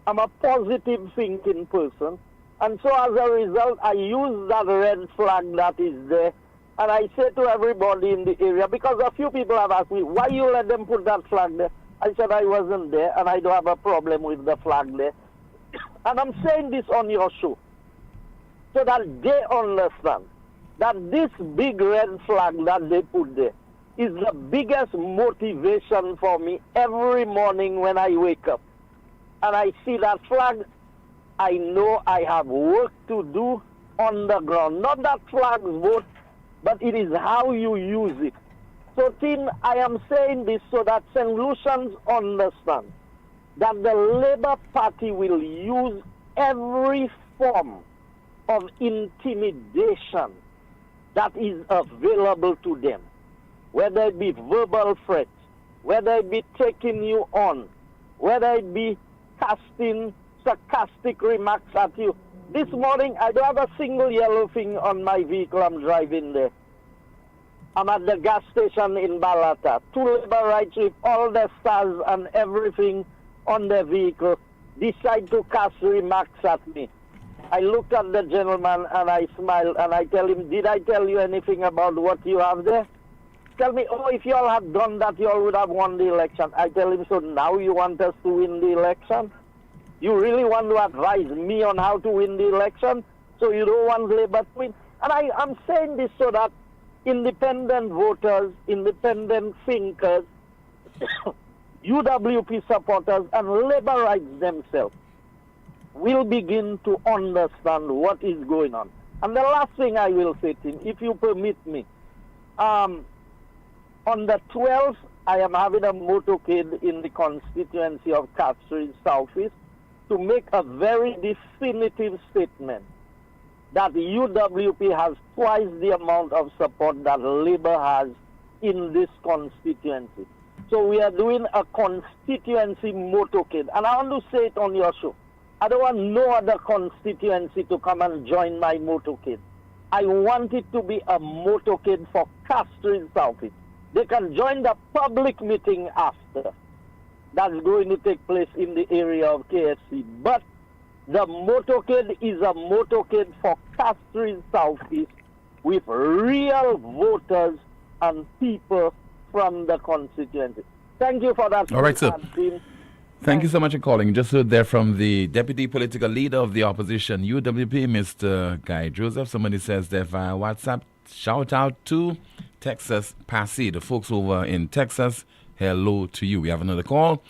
I'm a positive thinking person. And so as a result, I use that red flag that is there. And I say to everybody in the area, because a few people have asked me, why you let them put that flag there? I said I wasn't there and I don't have a problem with the flag there. And I'm saying this on your show so that they understand that this big red flag that they put there is the biggest motivation for me every morning when I wake up. And I see that flag, I know I have work to do on the ground. Not that flags vote, but it is how you use it. So, Tim, I am saying this so that St. Lucians understand that the Labour Party will use every form of intimidation that is available to them, whether it be verbal threats, whether it be taking you on, whether it be casting sarcastic remarks at you. This morning, I don't have a single yellow thing on my vehicle. I'm driving there. I'm at the gas station in Balata. 2 Labour rights with all the stars and everything on their vehicle decide to cast remarks at me. I looked at the gentleman and I smiled and I tell him, did I tell you anything about what you have there? Tell me, oh, if you all had done that, you all would have won the election. I tell him, so now you want us to win the election? You really want to advise me on how to win the election? So you don't want Labour to win? And I'm saying this so that independent voters, independent thinkers, UWP supporters, and Labour rights themselves will begin to understand what is going on. And the last thing I will say, Tim, if you permit me, On the 12th, I am having a motorcade in the constituency of Castries Southeast to make a very definitive statement that the UWP has twice the amount of support that Labour has in this constituency. So we are doing a constituency motorcade. And I want to say it on your show. I don't want no other constituency to come and join my motorcade. I want it to be a motorcade for Castries Southeast. They can join the public meeting after. That's going to take place in the area of KFC. But the motorcade is a motorcade for Castries Southeast with real voters and people from the constituency. Thank you for that. All right, sir. Thank you so much for calling. Just heard there from the Deputy Political Leader of the Opposition, UWP, Mr. Guy Joseph. Somebody says there via WhatsApp, shout out to Texas Passy, the folks over in Texas. Hello to you. We have another call.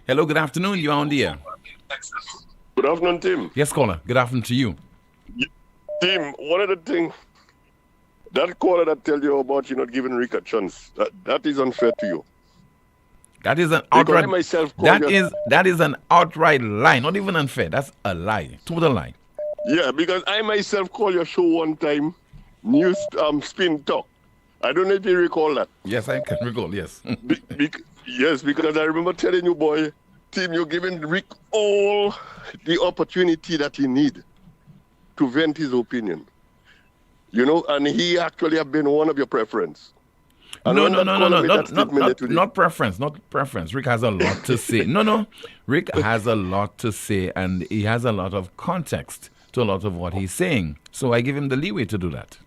Hello, good afternoon. You're on the air. Good afternoon, Tim. Yes, caller. Good afternoon to you. Tim, one of the things, that caller that tell you about you not giving Rick a chance, that is unfair to you. That is an outright. That is an outright lie. Not even unfair. That's a lie. Total lie. Yeah, because I myself called your show one time, NewsSpin Talk. I don't know if you recall that. Yes, I can recall. Yes. Yes, because I remember telling you, boy, Tim, you're giving Rick all the opportunity that he need to vent his opinion. You know, and he actually have been one of your preference. No, not preference, not preference. Rick has a lot to say. No, Rick has a lot to say, and he has a lot of context to a lot of what he's saying. So I give him the leeway to do that.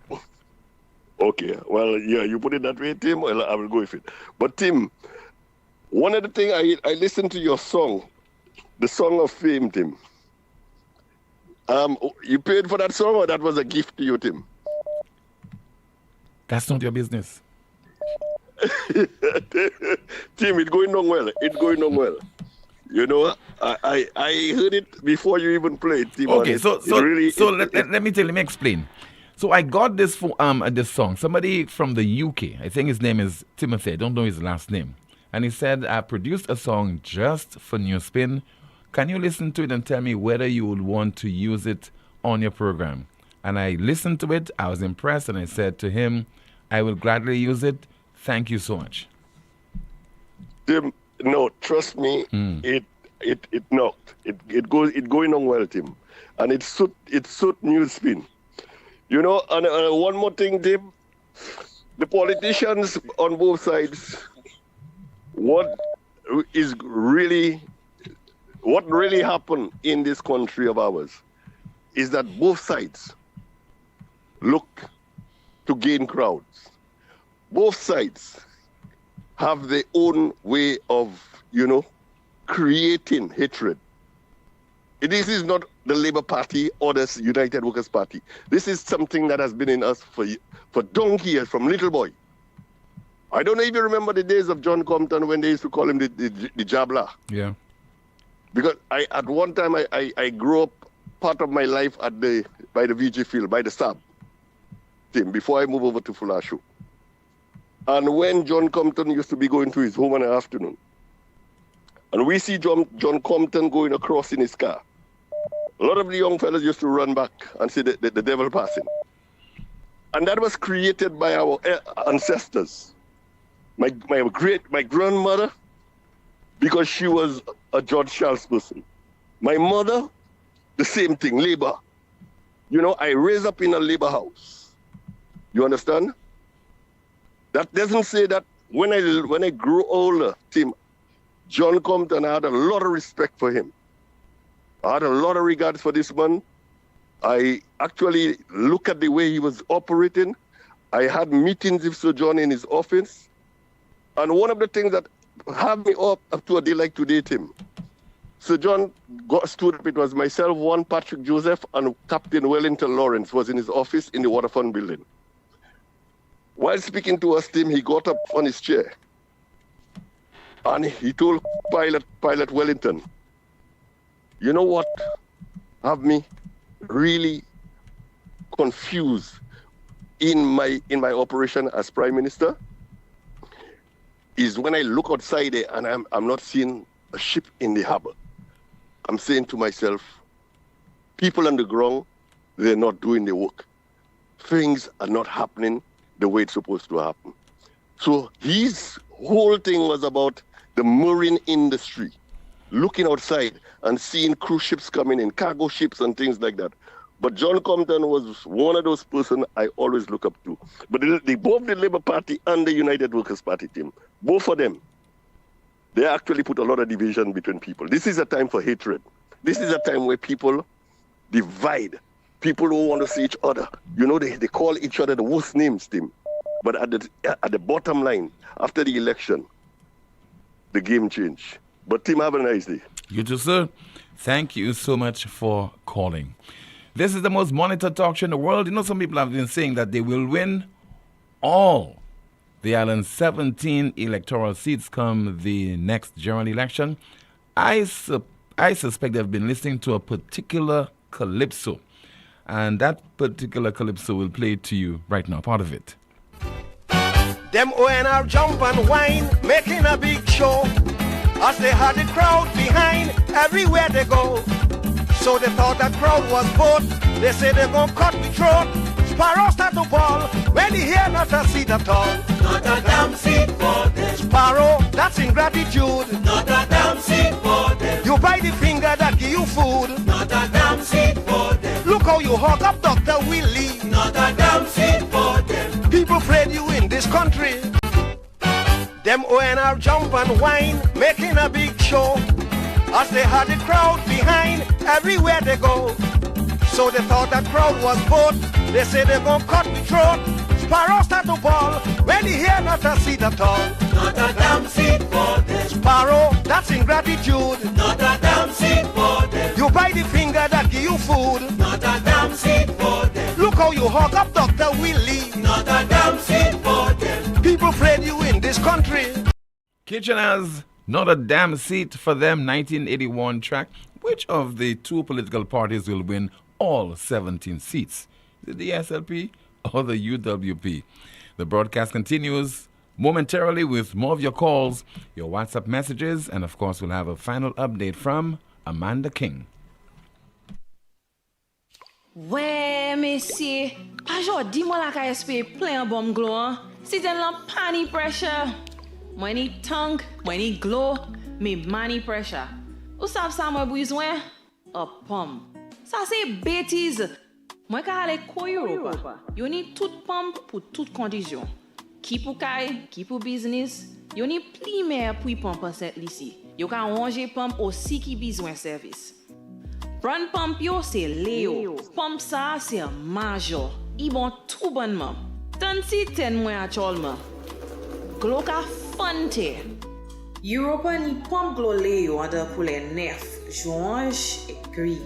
Okay, well, yeah, you put it that way, Tim. Well, I will go with it. But Tim, one of the things I listened to your song, the Song of Fame, Tim. You paid for that song, or that was a gift to you, Tim? That's not your business. Tim, it's going on well. It's going on well. You know, I heard it before you even played, Tim. Okay, let me explain. So I got this this song. Somebody from the UK, I think his name is Timothy. I don't know his last name. And he said, I produced a song just for NewsSpin. Can you listen to it and tell me whether you would want to use it on your program? And I listened to it. I was impressed, and I said to him, I will gladly use it. Thank you so much. Tim, no, trust me, it knocked. It going on well, Tim, and it suit NewsSpin. You know, and one more thing, Tim, the politicians on both sides, what really happened in this country of ours is that both sides look to gain crowds. Both sides have their own way of, creating hatred. This is not the Labour Party or the United Workers' Party. This is something that has been in us for donkey years, from little boy. I don't know if you remember the days of John Compton when they used to call him the Jabla. Yeah. Because at one time I grew up part of my life by the VG field, by the Stab team, before I moved over to Fulashu. And when John Compton used to be going to his home in the afternoon, and we see John Compton going across in his car, a lot of the young fellas used to run back and say the devil passing. And that was created by our ancestors. My grandmother, because she was a George Charles person. My mother, the same thing, Labour. I raised up in a Labour house. You understand? That doesn't say that when I grew older, Tim, John Compton, I had a lot of respect for him. I had a lot of regards for this man. I actually look at the way he was operating. I had meetings with Sir John in his office. And one of the things that have me up to a day like today, Tim, Sir John stood up. It was myself, one Patrick Joseph, and Captain Wellington Lawrence was in his office in the Waterfront building. While speaking to us, Tim, he got up on his chair and he told Pilot Wellington, you know what have me really confused in my operation as Prime Minister is when I look outside there and I'm not seeing a ship in the harbor. I'm saying to myself, people on the ground, they're not doing the work. Things are not happening the way it's supposed to happen. So his whole thing was about the marine industry, looking outside and seeing cruise ships coming in, cargo ships and things like that. But John Compton was one of those persons I always look up to. But both the Labour Party and the United Workers' Party team, both of them, they actually put a lot of division between people. This is a time for hatred. This is a time where people divide. People don't want to see each other. You know, they call each other the worst names, Tim. But at the bottom line, after the election, the game changed. But Tim, have a nice day. You too, sir. Thank you so much for calling. This is the most monitored talk show in the world. You know, some people have been saying that they will win all the island's 17 electoral seats come the next general election. I suspect they've been listening to a particular calypso. And that particular calypso will play to you right now, part of it. Them ONR jump and whine, making a big show. As they had the crowd behind, everywhere they go. So they thought that crowd was both. They say they're gonna cut the throat. Sparrow start to fall when they hear not a seat at all. Not a damn seat for them. Sparrow, that's ingratitude. Not a damn seat for them. You buy the finger that give you food. Not a damn seat for them. Look how you hug up Dr. Willie. Not a damn seat for them. People prayed you in this country. Them ONR jump and whine, making a big show. As they had the crowd behind, everywhere they go. So they thought that crowd was both. They say they're gonna cut the throat. Sparrow start to fall when they hear not a seat at all. Not a damn seat for them. Sparrow, that's ingratitude. Not a damn seat for them. You buy the finger that give you food. Not a damn seat for them. Look how you hug up Dr. Willie. Not a damn seat for them. People prayed you in this country. Kitchener's Not a Damn Seat for Them 1981 track. Which of the two political parties will win all 17 seats? Is it the SLP or the UWP? The broadcast continues momentarily with more of your calls, your WhatsApp messages, and of course we'll have a final update from Amanda King. Ouais, messieurs, pas genre dis-moi la KSP plein bomb glow. Si t'es dans pani pressure. Moi ni tongue, moi ni glow, mais money pressure. Ou savez ça moi besoin? A pomme. Ça c'est bêtise. Moi ka aller ko Europa. Yo ni toute pomme pour toute condition. Qui pour kay, qui pour business. Yo ni pli mer pour pomme cette ici. Yo ka ranger pomme aussi qui besoin service. Brand pump yo c'est Léo. Pump ça c'est Major. Ils bon tout bonnement. Tant si ten moi actuellement. Glo ka fante. Europa ni pump glo Léo ada pour les 9 juin et gris.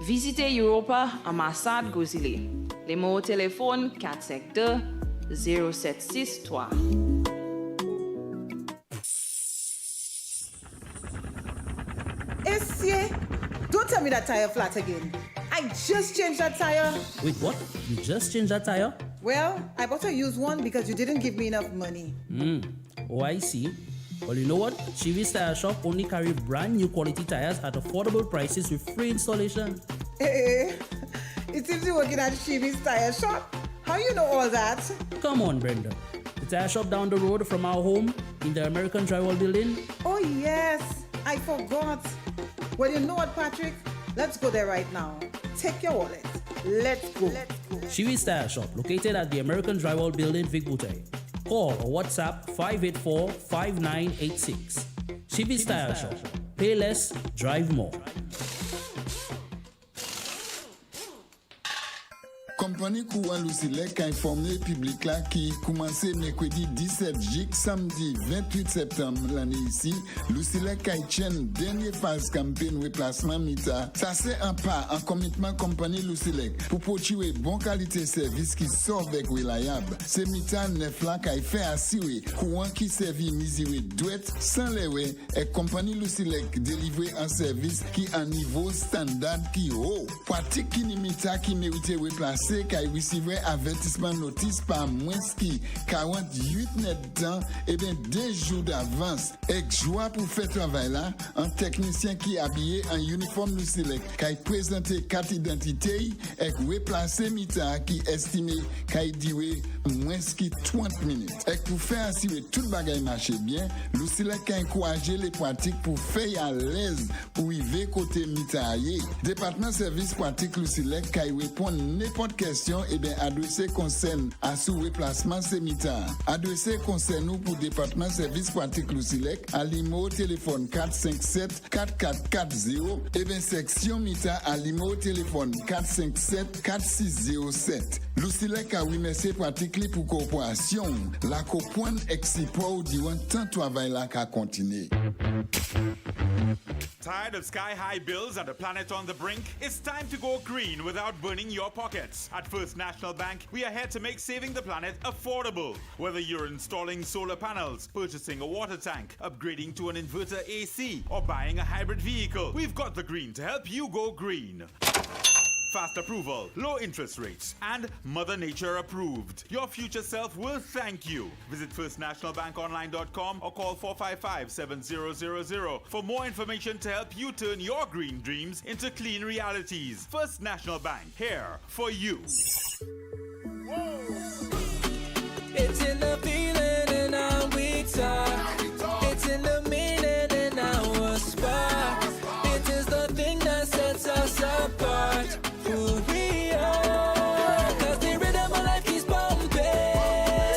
Visitez Europa ambassade Gozile. Les mots au téléphone 452 0763. Essier, don't tell me that tire flat again. I just changed that tire. Wait, what? You just changed that tire? Well, I bought a used one because you didn't give me enough money. Oh, I see. Well, you know what? Chivi's Tire Shop only carry brand new quality tires at affordable prices with free installation. Hey, it seems you're working at Chivi's Tire Shop. How you know all that? Come on, Brenda. The tire shop down the road from our home in the American Drywall Building. Oh, yes. I forgot. Well, you know what, Patrick? Let's go there right now. Take your wallet. Let's go. Chivi's Tire Shop, located at the American Drywall Building, Vic Bouteille. Call or WhatsApp 584-5986. Chivi's Tire Shop. Pay less, drive more. Compagnie Kouan Lucilek a informé public là qui commençait mercredi 17 juillet, samedi 28 septembre l'année ici. Lucilek a une dernière phase campagne replacement mita. Ça c'est un pas en commitment compagnie Lucilek pour poursuivre bon qualité service qui sort avec reliable. C'est mita neuf là qui fait assurer courant qui servit miséré douette sans les et compagnie Lucilek délivrer un service qui à niveau standard qui haut. Pratique qui ni mita qui mérite replacer kay recevre avertissement notice par moins ki 48 net temps et bien 2 jours d'avance. Ek joie pour faire travail là, un technicien qui habillé en uniforme nous select kay présenter carte d'identité et replacer mita qui estimé kay dire moins ki 30 minutes. Et pour faire assurer tout bagay marche bien, nous select kay encourager les pratiques pour faire à l'aise pour y côté mitaillé. Département service pratique Lucilec kay répondre n'importe question et bien adresser concerne à sous replacement sémita. Adresser concerne nous pour département service pratique Lucilec à l'IMO téléphone 457 4440 et bien section mita à l'IMO téléphone 457 4607. Lucilec a remercié pratique li pour coopération. La copoine exipro durant tant travail là qu'a continuer. Tired of sky-high bills and a planet on the brink? It's time to go green without burning your pockets. At First National Bank, we are here to make saving the planet affordable. Whether you're installing solar panels, purchasing a water tank, upgrading to an inverter AC, or buying a hybrid vehicle, we've got the green to help you go green. Fast approval, low interest rates, and Mother Nature approved. Your future self will thank you. Visit firstnationalbankonline.com or call 455-7000 for more information to help you turn your green dreams into clean realities. First National Bank, here for you. It's in the feeling and how we talk. It's in the meaning and our spark. It is the thing that sets us apart. Who we are, 'cause the rhythm of life keeps pumping.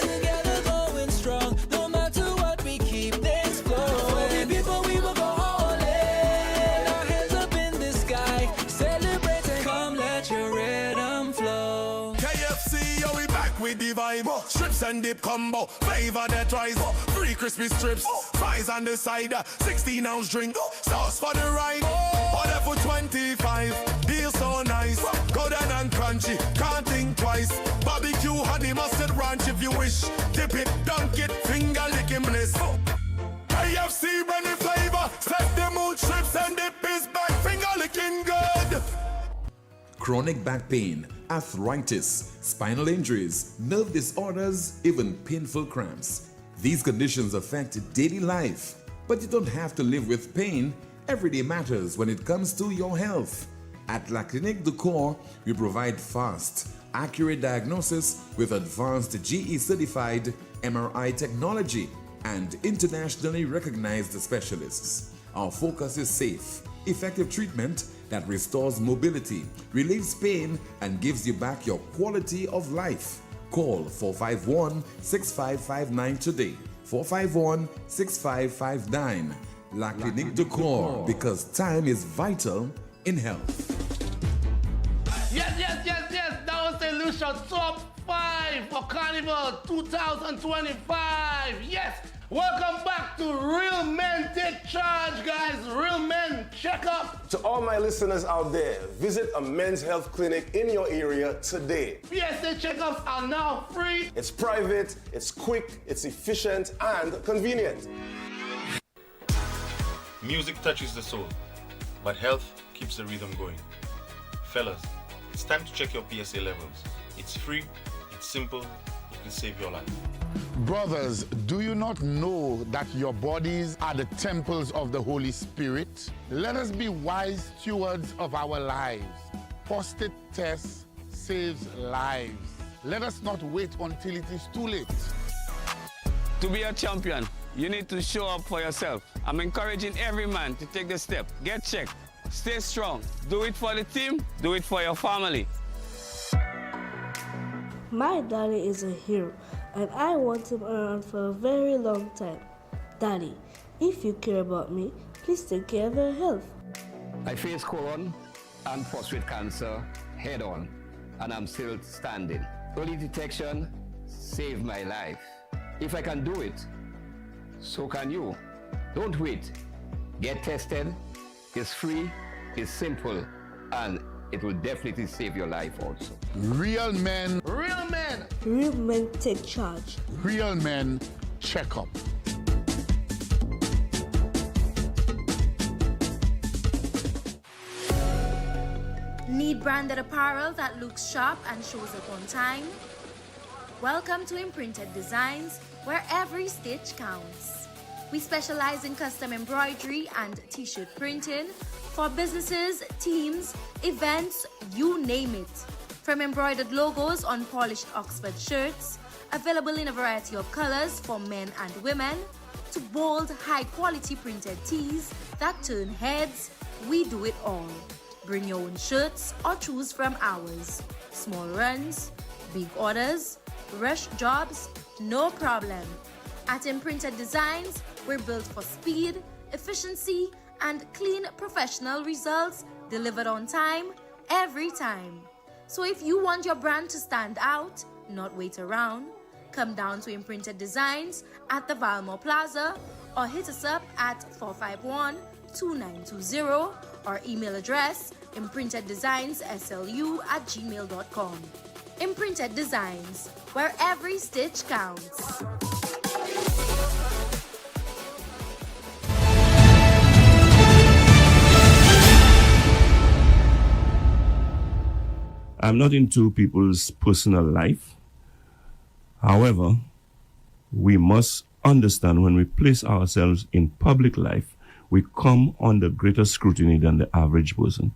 Together going strong, no matter what we keep things flowing. Before we will go all in, our hands up in the sky, celebrating. Come let your rhythm flow. KFC, yo, we back with the vibe. Strips and dip combo, flavor that rise. Free crispy strips, fries on the side. 16-ounce drink, sauce for the ride. Order for 25. Deal so nice, good and crunchy, can't think twice. Barbecue, honey, mustard ranch if you wish. Dip it, dunk it, finger licking bliss. KFC, running flavor, set the mood, strips and dip is back, finger licking good. Chronic back pain, arthritis, spinal injuries, nerve disorders, even painful cramps. These conditions affect daily life, but you don't have to live with pain. Every day matters when it comes to your health. At La Clinique du Corps, we provide fast, accurate diagnosis with advanced GE-certified MRI technology and internationally recognized specialists. Our focus is safe, effective treatment that restores mobility, relieves pain, and gives you back your quality of life. Call 451-6559 today. 451-6559. La Clinique du Corps, because time is vital in health. Yes. That was the Lucia Top 5 for Carnival 2025. Yes. Welcome back to Real Men Take Charge, guys. Real Men, check up. To all my listeners out there, visit a men's health clinic in your area today. PSA checkups are now free. It's private, it's quick, it's efficient, and convenient. Music touches the soul, but health keeps the rhythm going. Fellas, it's time to check your PSA levels. It's free, it's simple, it can save your life. Brothers, do you not know that your bodies are the temples of the Holy Spirit? Let us be wise stewards of our lives. Prostate test saves lives. Let us not wait until it is too late. To be a champion, you need to show up for yourself. I'm encouraging every man to take the step. Get checked. Stay strong. Do it for the team. Do it for your family. My daddy is a hero, and I want him around for a very long time. Daddy, if you care about me, please take care of your health. I faced colon and prostate cancer head on, and I'm still standing. Early detection saved my life. If I can do it, so can you. Don't wait. Get tested. It's free, it's simple, and it will definitely save your life also. Real men. Real men. Real men take charge. Real men check up. Need Need branded apparel that looks sharp and shows up on time? Welcome to Imprinted Designs, where every stitch counts. We specialize in custom embroidery and t-shirt printing for businesses, teams, events, you name it. From embroidered logos on polished Oxford shirts, available in a variety of colors for men and women, to bold, high-quality printed tees that turn heads, we do it all. Bring your own shirts or choose from ours. Small runs, big orders, rush jobs, no problem. At Imprinted Designs, we're built for speed, efficiency, and clean professional results delivered on time, every time. So if you want your brand to stand out, not wait around, come down to Imprinted Designs at the Valmore Plaza or hit us up at 451-2920 or email address imprinteddesignsSLU@gmail.com. Imprinted Designs, where every stitch counts. I'm not into people's personal life. However, we must understand when we place ourselves in public life, we come under greater scrutiny than the average person.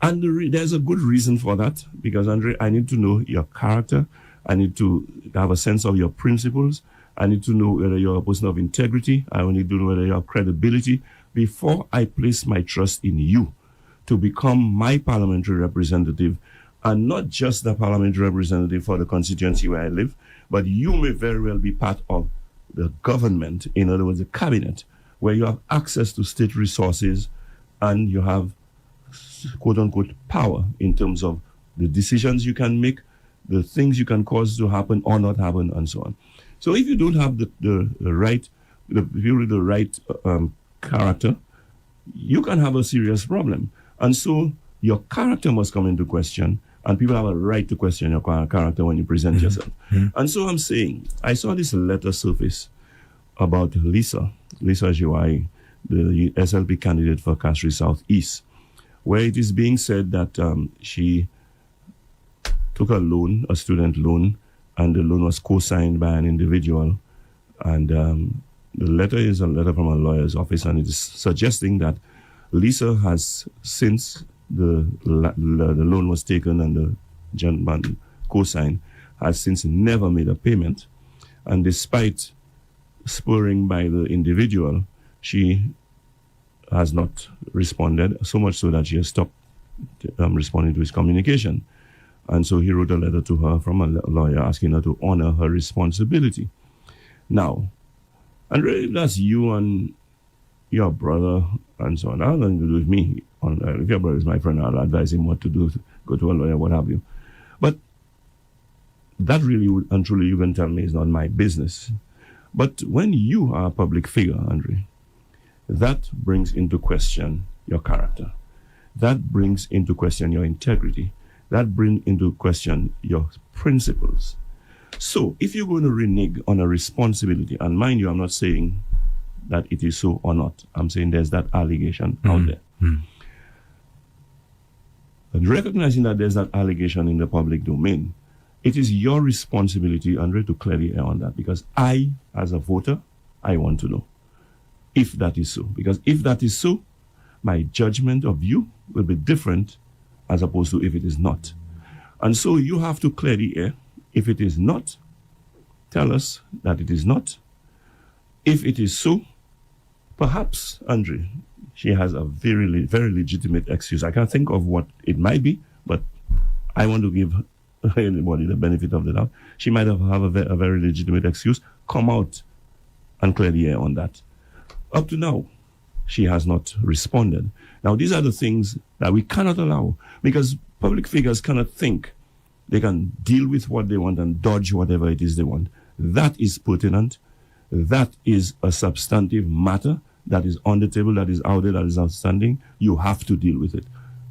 And there's a good reason for that, because, Andre, I need to know your character. I need to have a sense of your principles. I need to know whether you're a person of integrity. I need to know whether you have credibility before I place my trust in you to become my parliamentary representative, and not just the parliamentary representative for the constituency where I live, but you may very well be part of the government, in other words, the cabinet, where you have access to state resources and you have quote-unquote power in terms of the decisions you can make, the things you can cause to happen or not happen, and so on. So if you don't have the right character, you can have a serious problem. And so your character must come into question, and people have a right to question your character when you present yourself. And so I'm saying, I saw this letter surface about Lisa Jiwai, the SLP candidate for Castries South East, where it is being said that she took a loan, a student loan, and the loan was co-signed by an individual. And the letter is a letter from a lawyer's office, and it is suggesting that Lisa has, since the loan was taken and the gentleman co-signed, has since never made a payment. And despite spurring by the individual, she has not responded, so much so that she has stopped responding to his communication. And so he wrote a letter to her from a lawyer asking her to honor her responsibility. Now, and really that's you and your brother and so on. That has nothing to do with me. If your brother is my friend, I'll advise him what to do, go to a lawyer, what have you. But that really and truly, you can tell me, is not my business. But when you are a public figure, Andre, that brings into question your character. That brings into question your integrity. That brings into question your principles. So if you're going to renege on a responsibility, and mind you, I'm not saying that it is so or not. I'm saying there's that allegation out there. And recognizing that there's that allegation in the public domain, it is your responsibility, Andre, to clear the air on that, because I, as a voter, I want to know if that is so. Because if that is so, my judgment of you will be different as opposed to if it is not. And so you have to clear the air. If it is not, tell us that it is not. If it is so, perhaps, Andre, she has a very, very legitimate excuse. I can't think of what it might be, but I want to give anybody the benefit of the doubt. She might have a very legitimate excuse. Come out and clear the air on that. Up to now, she has not responded. Now, these are the things that we cannot allow, because public figures cannot think they can deal with what they want and dodge whatever it is they want. That is pertinent. That is a substantive matter that is on the table, that is out there, that is outstanding. You have to deal with it.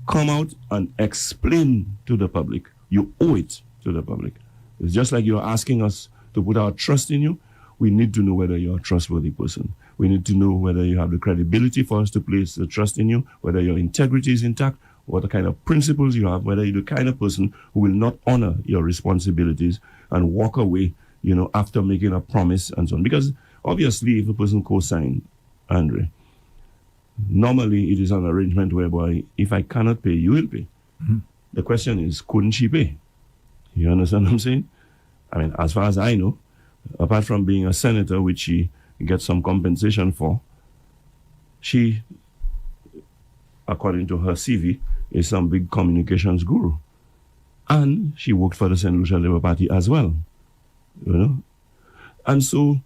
Come out and explain to the public. You owe it to the public. It's just like you're asking us to put our trust in you. We need to know whether you're a trustworthy person. We need to know whether you have the credibility for us to place the trust in you, whether your integrity is intact. what the kind of principles you have, whether you're the kind of person who will not honor your responsibilities and walk away, after making a promise and so on. Because obviously, if a person co-sign, Andre, normally it is an arrangement whereby if I cannot pay, you will pay. Mm-hmm. The question is, couldn't she pay? You understand what I'm saying? I mean, as far as I know, apart from being a senator, which she gets some compensation for, she, according to her CV, is some big communications guru. And she worked for the St. Lucia Labour Party as well. And so,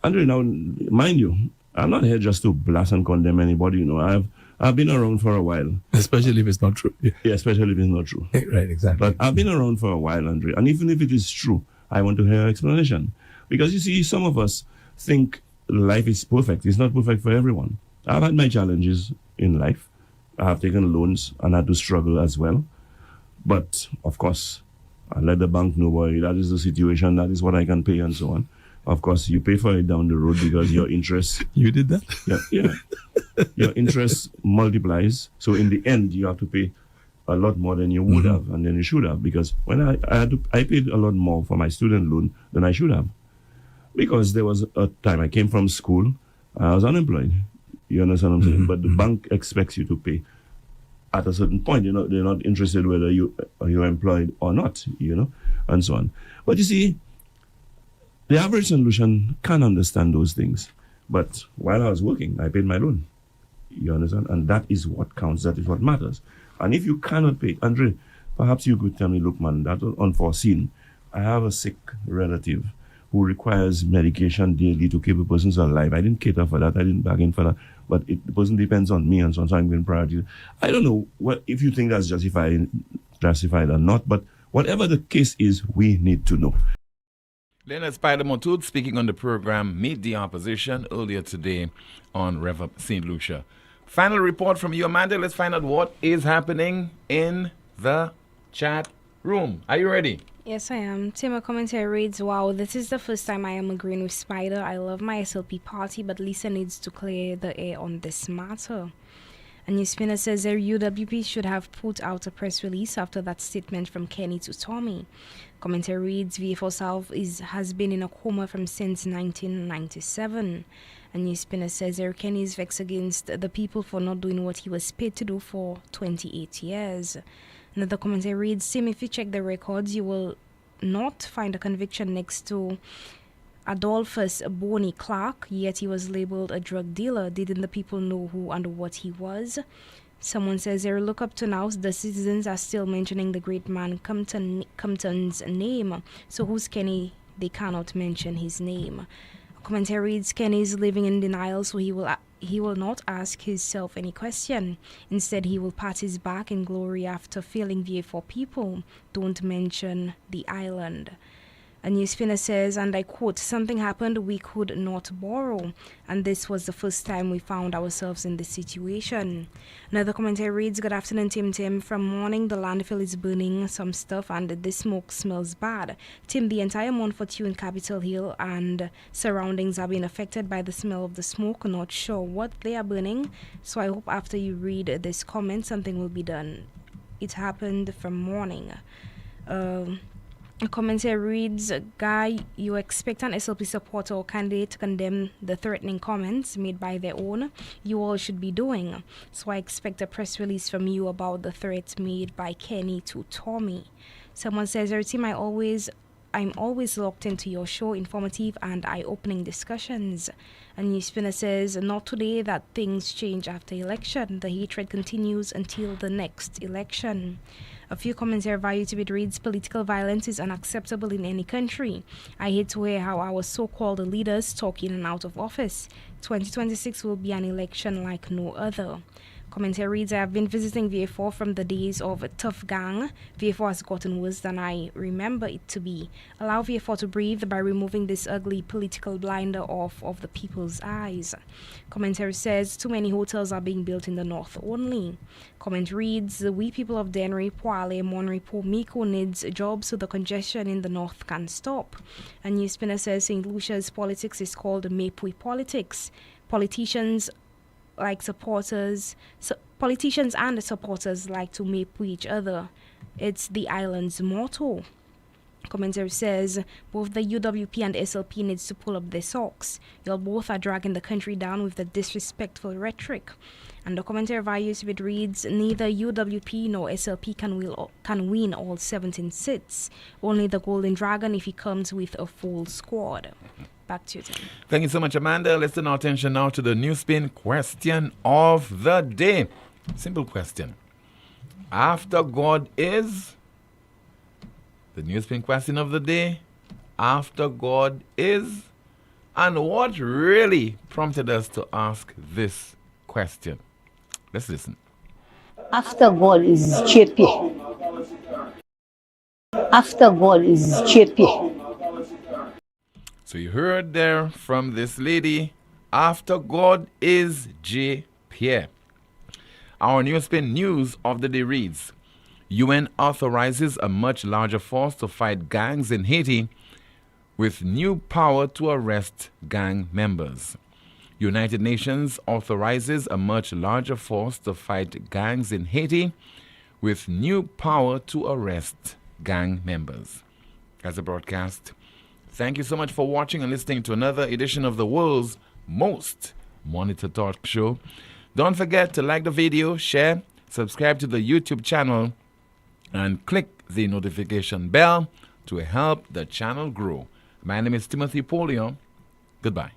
Andre, now, mind you, I'm not here just to blast and condemn anybody, I've been around for a while. Especially if it's not true. Yeah, especially if it's not true. Right, exactly. But I've been around for a while, Andre, and even if it is true, I want to hear an explanation. Because you see, some of us think life is perfect. It's not perfect for everyone. I've had my challenges in life. I have taken loans and had to struggle as well. But, of course, I let the bank know, boy, that is the situation, that is what I can pay, and so on. Of course, you pay for it down the road because your interest... You did that? Yeah. Your interest multiplies. So in the end, you have to pay a lot more than you would have and then you should have. Because when I paid a lot more for my student loan than I should have. Because there was a time I came from school, I was unemployed. You understand what I'm saying? But the bank expects you to pay at a certain point. They're not interested whether you're employed or not, and so on. But you see, the average St. Lucian can't understand those things. But while I was working, I paid my loan. You understand? And that is what counts. That is what matters. And if you cannot pay, Andre, perhaps you could tell me, look, man, that's unforeseen. I have a sick relative who requires medication daily to keep a person alive. I didn't cater for that. I didn't bargain for that. But the person depends on me and so on, so I'm going priority. I don't know if you think that's justified or not, but whatever the case is, we need to know. Leonard Spider-Motud speaking on the program Meet the Opposition earlier today on Rev Up St. Lucia. Final report from you, Amanda. Let's find out what is happening in the chat room. Are you ready? Yes, I am. Tim, a commentary reads, wow, this is the first time I am agreeing with Spider. I love my SLP party, but Lisa needs to clear the air on this matter. And NewsSpin says their UWP should have put out a press release after that statement from Kenny to Tommy. Commentary reads, VFO South has been in a coma since 1997. And NewsSpinner says Eric Kenny is vexed against the people for not doing what he was paid to do for 28 years. Another commentary reads, Tim, if you check the records, you will not find a conviction next to Adolphus Boney Clark, yet he was labeled a drug dealer. Didn't the people know who and what he was? Someone says, they look up to now, the citizens are still mentioning the great man Compton's name. So who's Kenny? They cannot mention his name. A commentary reads, Kenny is living in denial, so he will not ask himself any question. Instead, he will pat his back in glory after failing VA4 people. Don't mention the island. A NewsSpinner says, and I quote, something happened we could not borrow. And this was the first time we found ourselves in this situation. Another commentary reads, good afternoon, Tim. From morning, the landfill is burning some stuff and this smoke smells bad. Tim, the entire Montfortune, Capitol Hill and surroundings are being affected by the smell of the smoke. Not sure what they are burning. So I hope after you read this comment, something will be done. It happened from morning. A commentary reads, Guy, you expect an SLP supporter or candidate to condemn the threatening comments made by their own. You all should be doing. So I expect a press release from you about the threats made by Kenny to Tommy. Someone says, Team, I'm always locked into your show, informative and eye-opening discussions. A NewsSpinner says, not today that things change after election. The hatred continues until the next election. A few comments here value to it reads, political violence is unacceptable in any country. I hate to hear how our so-called leaders talk in and out of office. 2026 will be an election like no other. Commentary reads, I have been visiting VA4 from the days of Tough Gang. VA4 has gotten worse than I remember it to be. Allow VA4 to breathe by removing this ugly political blinder off of the people's eyes. Commentary says, too many hotels are being built in the north only. Comment reads, we people of Dennery, Poale, Monrepo, Miko needs jobs so the congestion in the north can stop. A NewsSpinner says St. Lucia's politics is called Mapui politics. Politicians like supporters, politicians and the supporters like to make with each other. It's the island's motto. Commentary says both the UWP and the SLP needs to pull up their socks. Y'all both are dragging the country down with the disrespectful rhetoric. And the commentary values it reads, neither UWP nor SLP can win all 17 seats. Only the Golden Dragon if he comes with a full squad. Back to you, Tim. Thank you so much, Amanda. Let's turn our attention now to the NewsSpin question of the day. Simple question. After God is... The NewsSpin question of the day. After God is... And what really prompted us to ask this question? Let's listen. After God is JP. After God is JP. So you heard there from this lady, after God is JP. Our NewsSpin news of the day reads, UN authorizes a much larger force to fight gangs in Haiti with new power to arrest gang members. United Nations authorizes a much larger force to fight gangs in Haiti with new power to arrest gang members. As a broadcast, thank you so much for watching and listening to another edition of the world's most monitored talk show. Don't forget to like the video, share, subscribe to the YouTube channel, and click the notification bell to help the channel grow. My name is Timothy Poleon. Goodbye.